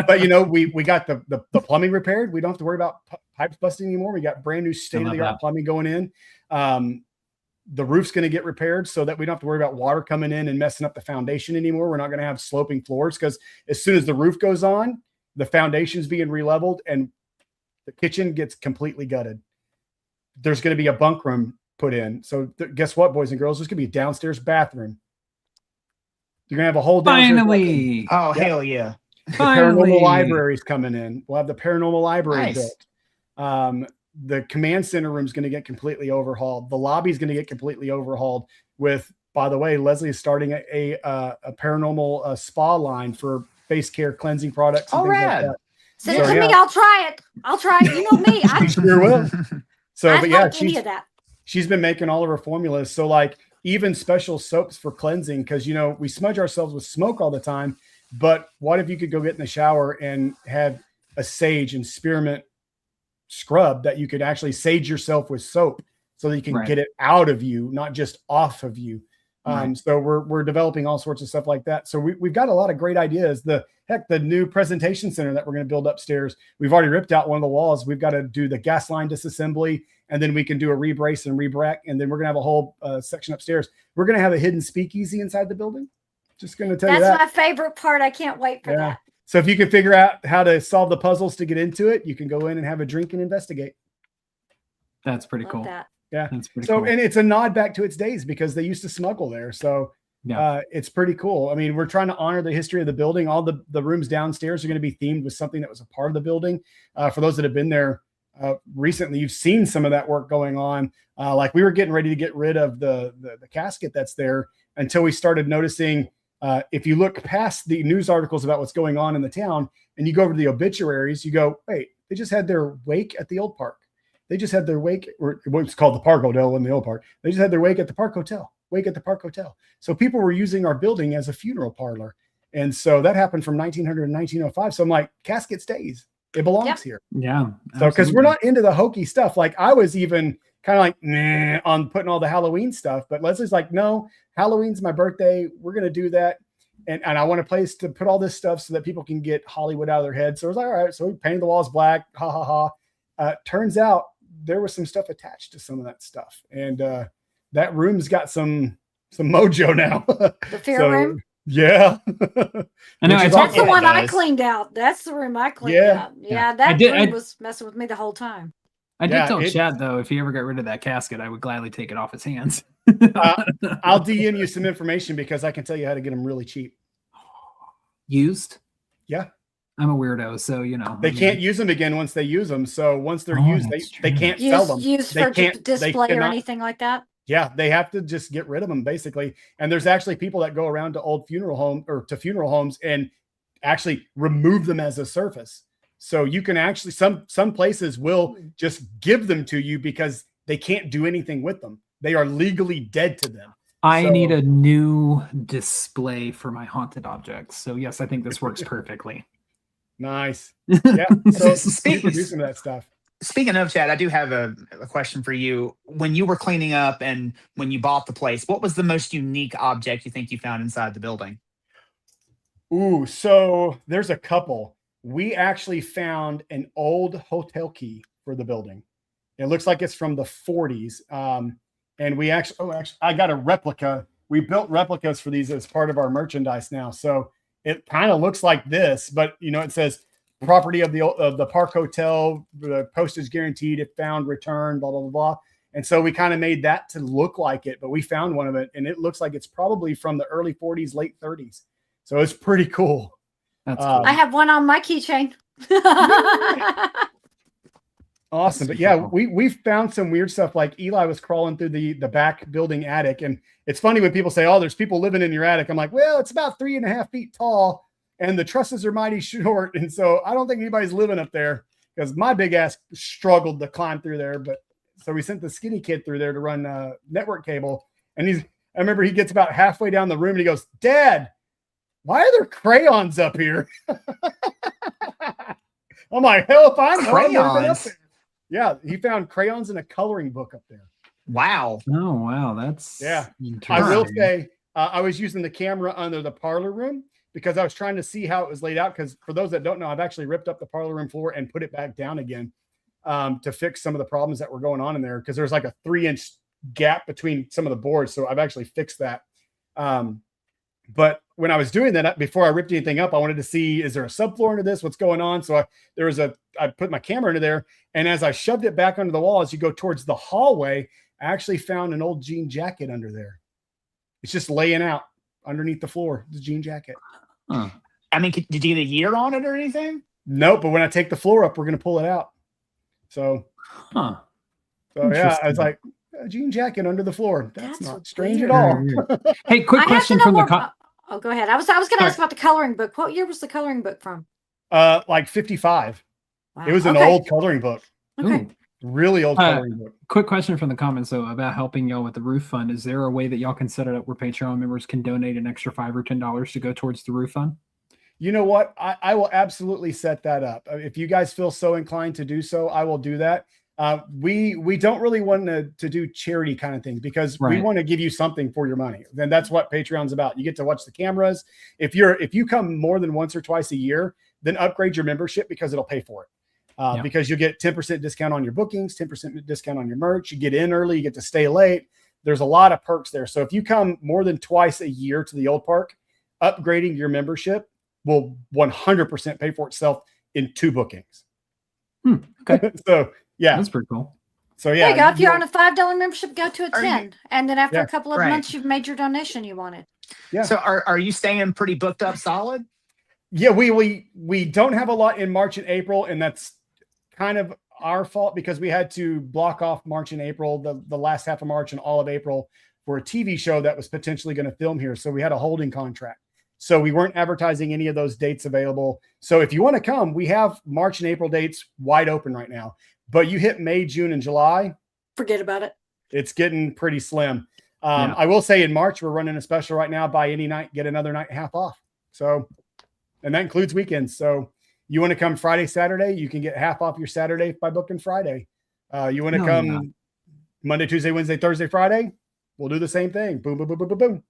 But we got the plumbing repaired. We don't have to worry about pipes busting anymore. We got brand new state-of-the-art plumbing going in. The roof's going to get repaired so that we don't have to worry about water coming in and messing up the foundation anymore. We're not going to have sloping floors because as soon as the roof goes on, the foundation's being re-leveled and the kitchen gets completely gutted. There's going to be a bunk room put in. So guess what, boys and girls? There's going to be a downstairs bathroom. You're going to have a whole downstairs finally. Oh, hell yeah. The paranormal library's coming in. We'll have the paranormal library built. The command center room is going to get completely overhauled. The lobby is going to get completely overhauled with, by the way, Leslie is starting a paranormal spa line for face care cleansing products. And things like that. Send it to me. I'll try it. You know me. I sure will. So, I like any of that. She's been making all of her formulas. So like even special soaps for cleansing, because, we smudge ourselves with smoke all the time. But what if you could go get in the shower and have a sage and spearmint scrub that you could actually sage yourself with soap so that you can get it out of you, not just off of you. So we're developing all sorts of stuff like that. So we've got a lot of great ideas. The new presentation center that we're going to build upstairs, we've already ripped out one of the walls. We've got to do the gas line disassembly, and then we can do a rebrace and rebrack. And then we're going to have a whole section upstairs. We're going to have a hidden speakeasy inside the building. Just going to tell you that. That's my favorite part. I can't wait for that. So if you can figure out how to solve the puzzles to get into it, you can go in and have a drink and investigate. That's pretty cool. That. Yeah. That's pretty cool. cool. And it's a nod back to its days because they used to smuggle there. So it's pretty cool. I mean, we're trying to honor the history of the building. All the rooms downstairs are going to be themed with something that was a part of the building. For those that have been there recently, you've seen some of that work going on. Like we were getting ready to get rid of the casket that's there until we started noticing, if you look past the news articles about what's going on in the town and you go over to the obituaries, you go, wait, they just had their wake at the old park. They just had their wake, or what's called the Park Hotel in the old park. They just had their wake at the Park Hotel. Wake at the Park Hotel. So people were using our building as a funeral parlor. And so that happened from 1900 to 1905. So I'm like, casket stays. It belongs here. Yeah. So because we're not into the hokey stuff. Like I was even kind of like, nah, on putting all the Halloween stuff. But Leslie's like, no, Halloween's my birthday. We're going to do that. And I want a place to put all this stuff so that people can get Hollywood out of their head. So I was like, all right. So we painted the walls black. Ha, ha, ha. Turns out there was some stuff attached to some of that stuff. And that room's got some mojo now. The fear room? Yeah. I know. That's the one I cleaned out. That's the room I cleaned out. Yeah, that room was messing with me the whole time. I did tell Chad, though, if he ever got rid of that casket, I would gladly take it off his hands. I'll DM you some information because I can tell you how to get them really cheap. Used? Yeah. I'm a weirdo, so they can't use them again once they use them. So once they're used, they can't sell them. Used for display or anything like that. Yeah, they have to just get rid of them basically. And there's actually people that go around to old funeral homes and actually remove them as a surface. So you can actually some places will just give them to you because they can't do anything with them. They are legally dead to them. I need a new display for my haunted objects. So yes, I think this works perfectly. Nice. Yeah. So speaking of that stuff. Speaking of, Chad, I do have a question for you. When you were cleaning up and when you bought the place, what was the most unique object you think you found inside the building? Ooh, so there's a couple. We actually found an old hotel key for the building. It looks like it's from the 40s. And we actually, I got a replica. We built replicas for these as part of our merchandise now. So it kind of looks like this, but it says property of the Park Hotel, the postage guaranteed, if found, returned, blah, blah, blah, blah. And so we kind of made that to look like it, but we found one of it and it looks like it's probably from the early 40s, late 30s. So it's pretty cool. That's cool. I have one on my keychain. Awesome. But yeah, we found some weird stuff. Like Eli was crawling through the back building attic. And it's funny when people say, oh, there's people living in your attic. I'm like, well, it's about 3.5 feet tall and the trusses are mighty short. And so I don't think anybody's living up there because my big ass struggled to climb through there. But so we sent the skinny kid through there to run network cable. And I remember he gets about halfway down the room and he goes, Dad, why are there crayons up here? I'm like, hell if I know. Crayons? Yeah, he found crayons in a coloring book up there. Wow. Oh, wow. That's I will say I was using the camera under the parlor room because I was trying to see how it was laid out. Because for those that don't know, I've actually ripped up the parlor room floor and put it back down again to fix some of the problems that were going on in there. Because there's like a 3-inch gap between some of the boards. So I've actually fixed that. But when I was doing that, before I ripped anything up, I wanted to see, is there a subfloor into this? What's going on? So I put my camera into there. And as I shoved it back under the wall, as you go towards the hallway, I actually found an old jean jacket under there. It's just laying out underneath the floor, the jean jacket. Huh. I mean, did you get a year on it or anything? Nope. But when I take the floor up, we're going to pull it out. So yeah, I was like, a jean jacket under the floor. That's not strange at all. Hey, quick question from the oh, go ahead. I was going to ask about the coloring book. What year was the coloring book from? Like 55. Wow. It was an old coloring book. Okay. Ooh. Really old coloring book. Quick question from the comments though about helping y'all with the roof fund. Is there a way that y'all can set it up where Patreon members can donate an extra $5 or $10 to go towards the roof fund? You know what? I will absolutely set that up. If you guys feel so inclined to do so, I will do that. We don't really want to do charity kind of things because we want to give you something for your money. Then that's what Patreon's about. You get to watch the cameras. If you come more than once or twice a year, then upgrade your membership because it'll pay for it. Because you get 10% discount on your bookings, 10% discount on your merch. You get in early, you get to stay late. There's a lot of perks there. So if you come more than twice a year to the old park, upgrading your membership will 100% pay for itself in 2 bookings. Okay. So yeah, that's pretty cool. So yeah, there you go. If you're on a $5 membership, go to a 10, and then after Yeah, a couple of months, you've made your donation you wanted. Yeah. So are you staying pretty booked up solid? Yeah, we don't have a lot in March and April, and that's kind of our fault because we had to block off March and April, the last half of March and all of April for a TV show that was potentially going to film here. So we had a holding contract. So we weren't advertising any of those dates available. So if you want to come, we have March and April dates wide open right now. But you hit May, June, and July, forget about it. It's getting pretty slim. I will say in March, we're running a special right now. Buy any night, get another night half off. So, and that includes weekends. So you want to come Friday, Saturday, you can get half off your Saturday by booking Friday. You want to come Monday, Tuesday, Wednesday, Thursday, Friday, we'll do the same thing. Boom, boom, boom, boom, boom, boom.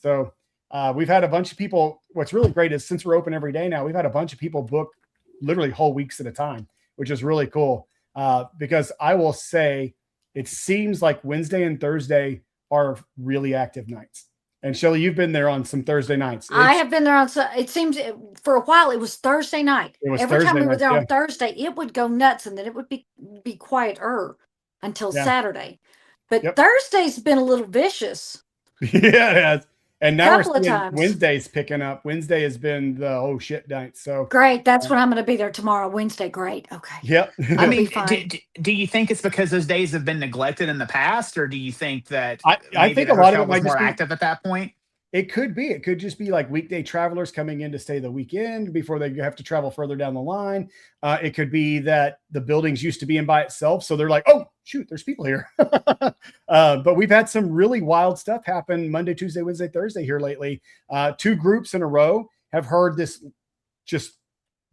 So we've had a bunch of people. What's really great is since we're open every day now, we've had a bunch of people book literally whole weeks at a time, which is really cool. Because I will say it seems like Wednesday and Thursday are really active nights. And Shelly, you've been there on some Thursday nights. I have been there on, it seems for a while, it was Thursday night. Every time we were there on Thursday, it would go nuts and then it would be quieter until Saturday. But Thursday's been a little vicious. Yeah, it has. And now we're seeing Wednesday's picking up. Wednesday has been the oh shit night. So great. That's when I'm going to be there tomorrow. Wednesday. Great. Okay. Yep. I mean, do you think it's because those days have been neglected in the past, or do you think that I think a lot of it might be more just active at that point? It could be. It could just be like weekday travelers coming in to stay the weekend before they have to travel further down the line. It could be that the buildings used to be in by itself. So they're like, oh, shoot, there's people here. But we've had some really wild stuff happen Monday, Tuesday, Wednesday, Thursday here lately. 2 groups in a row have heard this just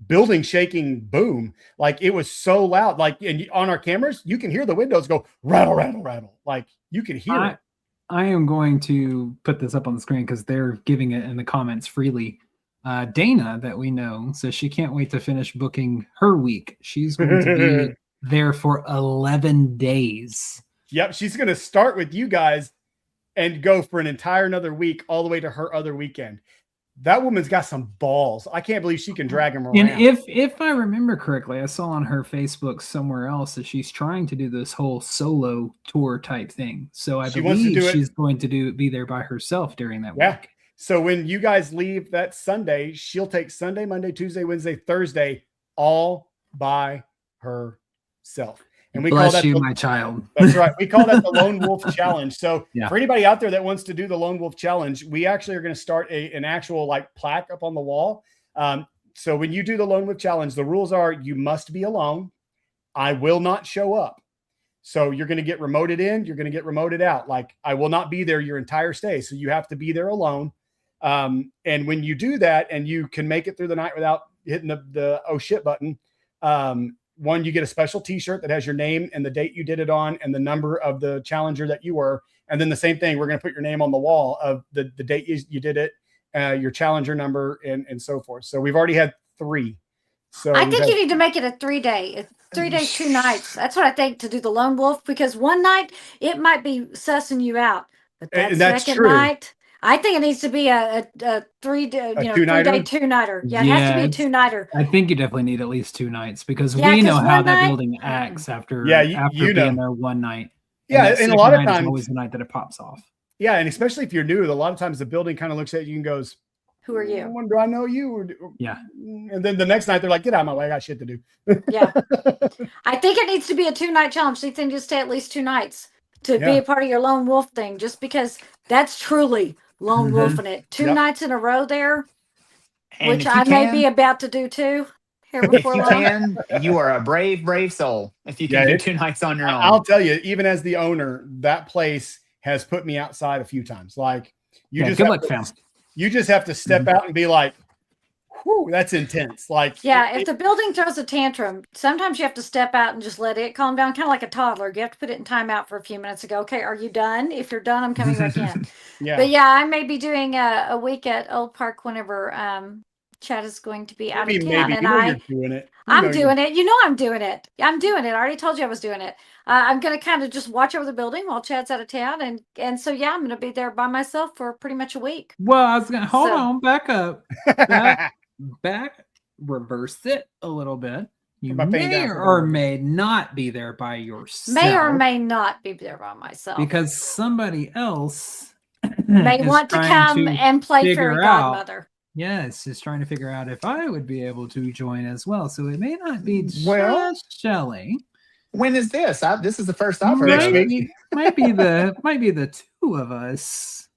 building shaking boom. Like it was so loud. Like and on our cameras, you can hear the windows go rattle, rattle, rattle. Like you can hear it. I am going to put this up on the screen because they're giving it in the comments freely. Dana, that we know, says she can't wait to finish booking her week. She's going to be there for 11 days. Yep, she's going to start with you guys and go for an entire another week all the way to her other weekend. That woman's got some balls. I can't believe she can drag them around. And if I remember correctly, I saw on her Facebook somewhere else that she's trying to do this whole solo tour type thing. So I believe she's going to be there by herself during that week. So when you guys leave that Sunday, she'll take Sunday, Monday, Tuesday, Wednesday, Thursday, all by herself. And we Bless call that you, my child. That's right. We call that the Lone Wolf Challenge. So for anybody out there that wants to do the Lone Wolf Challenge, we actually are going to start an actual like plaque up on the wall. So when you do the Lone Wolf Challenge, the rules are you must be alone. I will not show up. So you're going to get remoted in. You're going to get remoted out. Like I will not be there your entire stay. So you have to be there alone. And when you do that and you can make it through the night without hitting the oh shit button, one, you get a special t-shirt that has your name and the date you did it on and the number of the challenger that you were. And then the same thing, we're going to put your name on the wall of the date you did it, your challenger number and so forth. So we've already had 3. So I think you need to make it a 3-day, 3 days, 2 nights. That's what I think to do the Lone Wolf, because one night it might be sussing you out, but that second night, I think it needs to be a 3-day, 3-day, 2-nighter. Yeah, it has to be a 2-nighter. I think you definitely need at least 2 nights because we know how that building acts after being there one night. Yeah, and a lot of times it's always the night that it pops off. Yeah, and especially if you're new, a lot of times the building kind of looks at you and goes, "Who are you? Do I know you?" And then the next night they're like, "Get out of my way! I got shit to do." Yeah, I think it needs to be a 2-night challenge. So you think just stay at least 2 nights to be a part of your Lone Wolf thing, just because that's truly Lone Wolf in it. 2 nights in a row there, and which I may be about to do too. Here before long. You are a brave soul if you can do 2 nights on your own. I'll tell you, even as the owner, that place has put me outside a few times. Like you just have to step out and be like, whew, that's intense. Like, Yeah, if the building throws a tantrum, sometimes you have to step out and just let it calm down, kind of like a toddler. You have to put it in timeout for a few minutes and go, okay, are you done? If you're done, I'm coming back in. yeah. But yeah, I may be doing a week at Old Park whenever Chad is going to be out of town. Maybe. And You know you're doing it. I'm doing it. You know I'm doing it. I'm doing it. I already told you I was doing it. I'm going to kind of just watch over the building while Chad's out of town. And so, yeah, I'm going to be there by myself for pretty much a week. Well, I was going to hold on, back up. Back, reverse it a little bit. You may or may not be there by yourself. May or may not be there by myself. Because somebody else may want to come and play fairy godmother. Yes, is trying to figure out if I would be able to join as well. So it may not be just Shelley. When is this? This is the first I've heard of it. Might be the two of us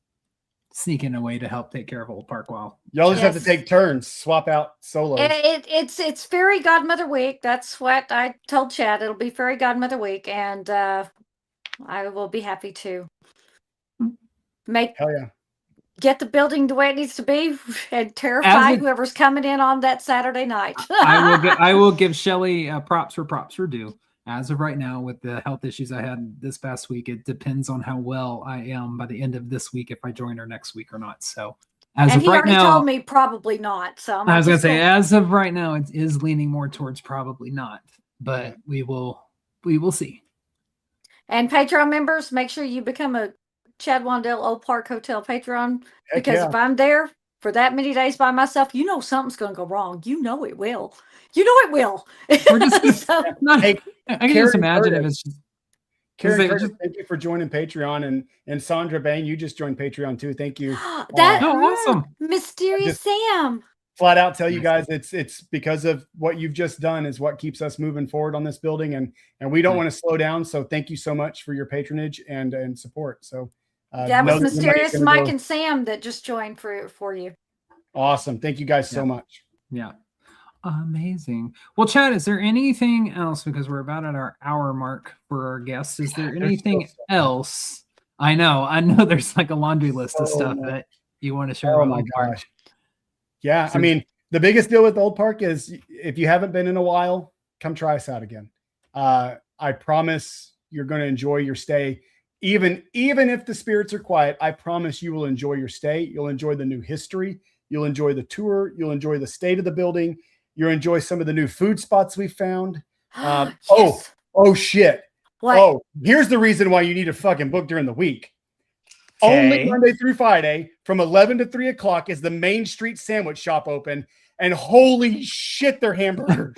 sneaking away to help take care of Old Park while y'all just have to take turns, swap out solos. It's Fairy Godmother Week. That's what I told Chad. It'll be Fairy Godmother Week, and I will be happy to get the building the way it needs to be and terrify whoever's coming in on that Saturday night. I will give Shelley props where props are due. As of right now, with the health issues I had this past week, it depends on how well I am by the end of this week if I join her next week or not. So, as of right now, he already told me probably not. So I was going to say, as of right now, it is leaning more towards probably not. But we will see. And Patreon members, make sure you become a Chad Wandel Old Park Hotel Patreon, because if I'm there for that many days by myself, you know something's going to go wrong. You know it will. You know it will. We're just I can just imagine if it's just. Karen, thank you for joining Patreon, and Sandra Bain, you just joined Patreon too. Thank you. Awesome. Mysterious Sam. Flat out tell you guys it's because of what you've just done is what keeps us moving forward on this building, and we don't want to slow down. So thank you so much for your patronage and support. So that was Mysterious Mike and Sam that just joined for you. Awesome. Thank you guys so much. Yeah. Amazing. Well, Chad, is there anything else, because we're about at our hour mark for our guests? Is there anything else? I know there's like a laundry list of stuff that you want to share. Oh my gosh. Yeah. I mean, the biggest deal with Old Park is if you haven't been in a while, come try us out again. I promise you're going to enjoy your stay. Even if the spirits are quiet, I promise you will enjoy your stay. You'll enjoy the new history. You'll enjoy the tour. You'll enjoy the state of the building. You'll enjoy some of the new food spots we found. Yes. Oh shit. What? Oh, here's the reason why you need to fucking book during the week. Only Monday through Friday from 11 to 3 o'clock is the Main Street Sandwich Shop open. And holy shit, they're hamburgers.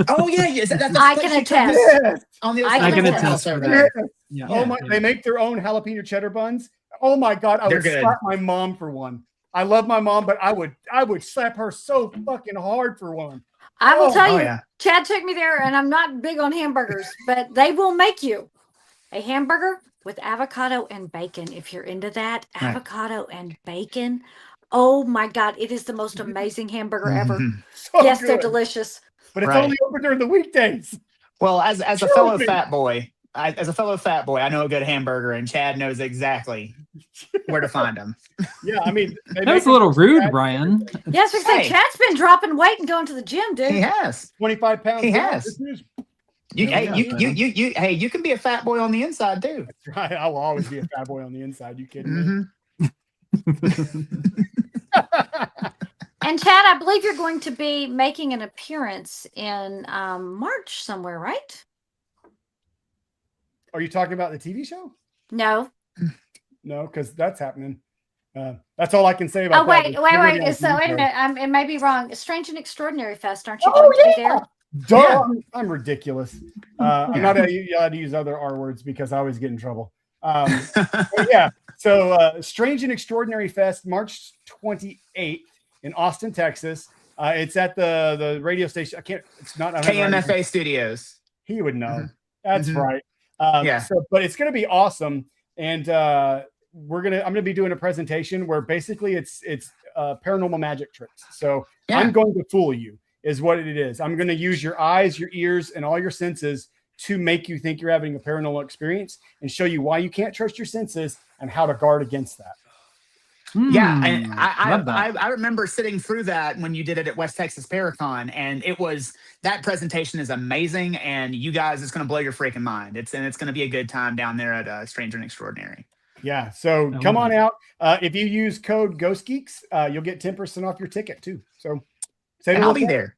Oh yeah, I can attest. Yes. I can attest for that. Yeah. Oh my! They make their own jalapeno cheddar buns. Oh my god, I would slap my mom for one. I love my mom, but I would slap her so fucking hard for one. I will tell you, Chad took me there, and I'm not big on hamburgers, but they will make you a hamburger with avocado and bacon. If you're into that, avocado and bacon. Oh my god, it is the most amazing hamburger ever. So yes, good. They're delicious. But it's only open during the weekdays. Well, as a fellow fat boy, I know a good hamburger, and Chad knows exactly where to find them. Yeah, I mean, that was a little rude, Brian. Yes, we say Chad's been dropping weight and going to the gym, dude. He has 25 pounds. He has. You can be a fat boy on the inside too. That's right. I will always be a fat boy on the inside. You kidding me? And Chad, I believe you're going to be making an appearance in March somewhere, right? Are you talking about the TV show? No. No, because that's happening. That's all I can say about that. Wait. So wait a minute. It may be wrong. Strange and Extraordinary Fest. Aren't you going to be there? Yeah. I'm ridiculous. I'm not allowed to use other R words because I always get in trouble. Yeah. So Strange and Extraordinary Fest, March 28th in Austin, Texas. It's at the radio station. It's not KMFA Studios. He would know. That's right. But it's going to be awesome. And I'm going to be doing a presentation where basically it's paranormal magic tricks. So I'm going to fool you is what it is. I'm going to use your eyes, your ears, and all your senses to make you think you're having a paranormal experience and show you why you can't trust your senses and how to guard against that. Yeah, and love that. I remember sitting through that when you did it at West Texas Paracon, and that presentation is amazing, and you guys, it's going to blow your freaking mind. It's going to be a good time down there at Stranger and Extraordinary. Yeah, so come on out. If you use code Ghost Geeks, you'll get 10% off your ticket too. So and I'll be there.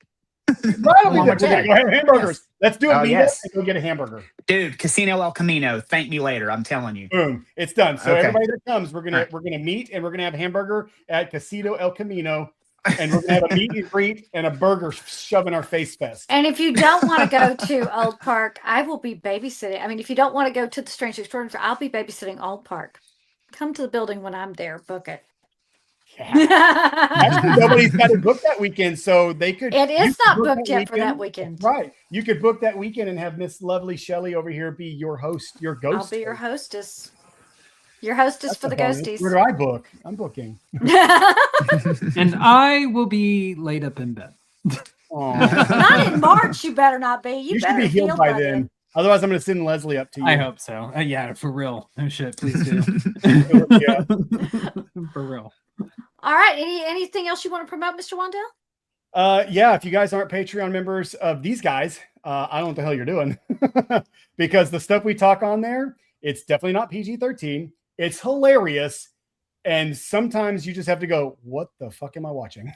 Right, I'll be there. Go have hamburgers. Yes. Let's do it. Yes. And go get a hamburger. Dude, Casino El Camino. Thank me later. I'm telling you. Boom. It's done. So everybody that comes, we're gonna meet and we're gonna have hamburger at Casino El Camino. And we're gonna have a meet and greet and a burger shove in our face fest. And if you don't want to go to Old Park, I will be babysitting. I mean, if you don't want to go to the Strange Extraordinary, I'll be babysitting Old Park. Come to the building when I'm there. Book it. Yeah. Actually, nobody's got to book that weekend, so they could. It is not booked yet for that weekend. Right. You could book that weekend and have Miss Lovely Shelley over here be your host, your ghost. I'll be your hostess. Your hostess That's for the ghosties. Where do I book? I'm booking. And I will be laid up in bed. Not in March, you better not be. You should better be healed by then. Otherwise, I'm going to send Leslie up to you. I hope so. Yeah, for real. Oh shit, please do. Yeah. For real. All right. Anything else you want to promote, Mr. Wandel? Yeah, if you guys aren't Patreon members of these guys, I don't know what the hell you're doing. Because the stuff we talk on there, it's definitely not PG-13. It's hilarious. And sometimes you just have to go, what the fuck am I watching?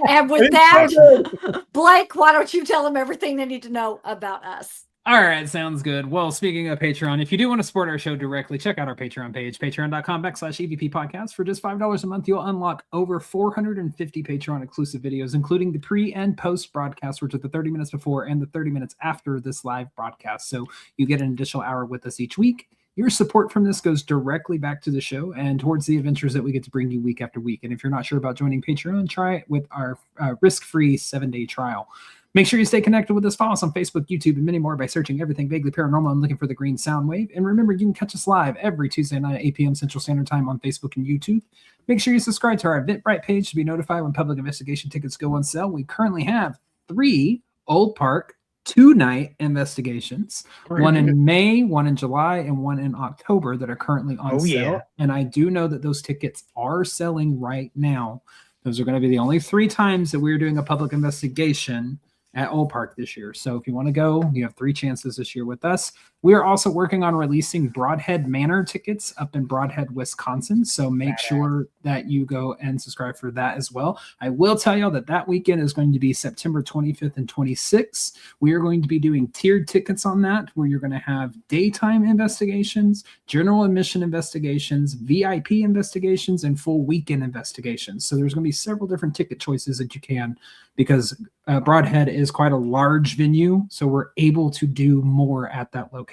And with that, so Blake, why don't you tell them everything they need to know about us? All right, sounds good. Well, speaking of Patreon, if you do want to support our show directly, check out our Patreon page, patreon.com/EVP podcast. For just $5 a month, you'll unlock over 450 Patreon exclusive videos, including the pre and post broadcast, which are the 30 minutes before and the 30 minutes after this live broadcast. So you get an additional hour with us each week. Your support from this goes directly back to the show and towards the adventures that we get to bring you week after week. And if you're not sure about joining Patreon, try it with our risk-free 7-day trial. Make sure you stay connected with us. Follow us on Facebook, YouTube, and many more by searching Everything Vaguely Paranormal and looking for the green sound wave. And remember, you can catch us live every Tuesday night at 8 p.m. Central Standard Time on Facebook and YouTube. Make sure you subscribe to our Eventbrite page to be notified when public investigation tickets go on sale. We currently have 3 Old Park 2-night investigations, one in May, one in July, and one in October that are currently on sale. Yeah. And I do know that those tickets are selling right now. Those are going to be the only 3 times that we're doing a public investigation at Old Park this year. So if you want to go, you have 3 chances this year with us. We are also working on releasing Broadhead Manor tickets up in Broadhead, Wisconsin. So make sure that you go and subscribe for that as well. I will tell you that weekend is going to be September 25th and 26th. We are going to be doing tiered tickets on that, where you're going to have daytime investigations, general admission investigations, VIP investigations, and full weekend investigations. So there's going to be several different ticket choices that you can, because Broadhead is quite a large venue. So we're able to do more at that location.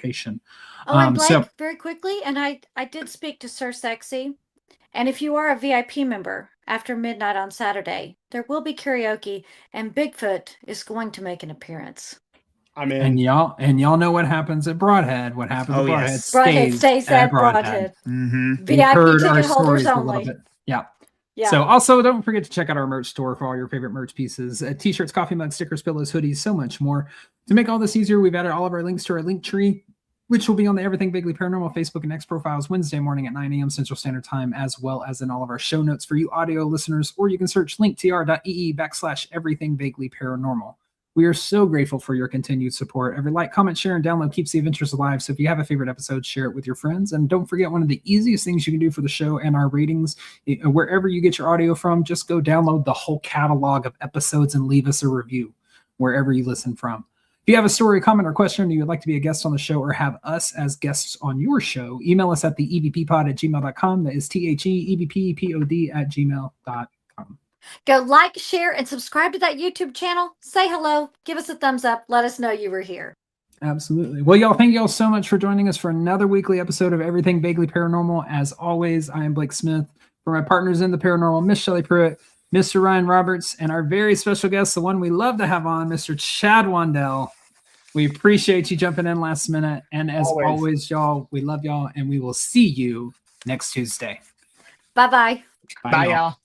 Oh, and Blake, very quickly, and I did speak to Sir Sexy, and if you are a VIP member after midnight on Saturday, there will be karaoke, and Bigfoot is going to make an appearance. I'm in. And y'all know what happens at Broadhead. What happens at Broadhead stays at Broadhead. Mm-hmm. VIP ticket holders only. Yeah. So also don't forget to check out our merch store for all your favorite merch pieces, t-shirts, coffee mugs, stickers, pillows, hoodies, so much more. To make all this easier, we've added all of our links to our link tree, which will be on the Everything Vaguely Paranormal Facebook and X profiles Wednesday morning at 9 a.m. Central Standard Time, as well as in all of our show notes for you audio listeners, or you can search linktr.ee/Everything Vaguely Paranormal. We are so grateful for your continued support. Every like, comment, share, and download keeps the adventures alive. So if you have a favorite episode, share it with your friends. And don't forget, one of the easiest things you can do for the show and our ratings, wherever you get your audio from, just go download the whole catalog of episodes and leave us a review wherever you listen from. If you have a story, comment, or question, or you would like to be a guest on the show or have us as guests on your show, email us at the evppod@gmail.com. That is THEEVPPOD@gmail.com. Go like, share, and subscribe to that YouTube channel. Say hello. Give us a thumbs up. Let us know you were here. Absolutely. Well, y'all, thank y'all so much for joining us for another weekly episode of Everything Vaguely Paranormal. As always, I am Blake Smith. For my partners in the paranormal, Miss Shelley Pruitt, Mr. Ryan Roberts, and our very special guest, the one we love to have on, Mr. Chad Wandel. We appreciate you jumping in last minute. And as always, y'all, we love y'all, and we will see you next Tuesday. Bye-bye. Bye, y'all.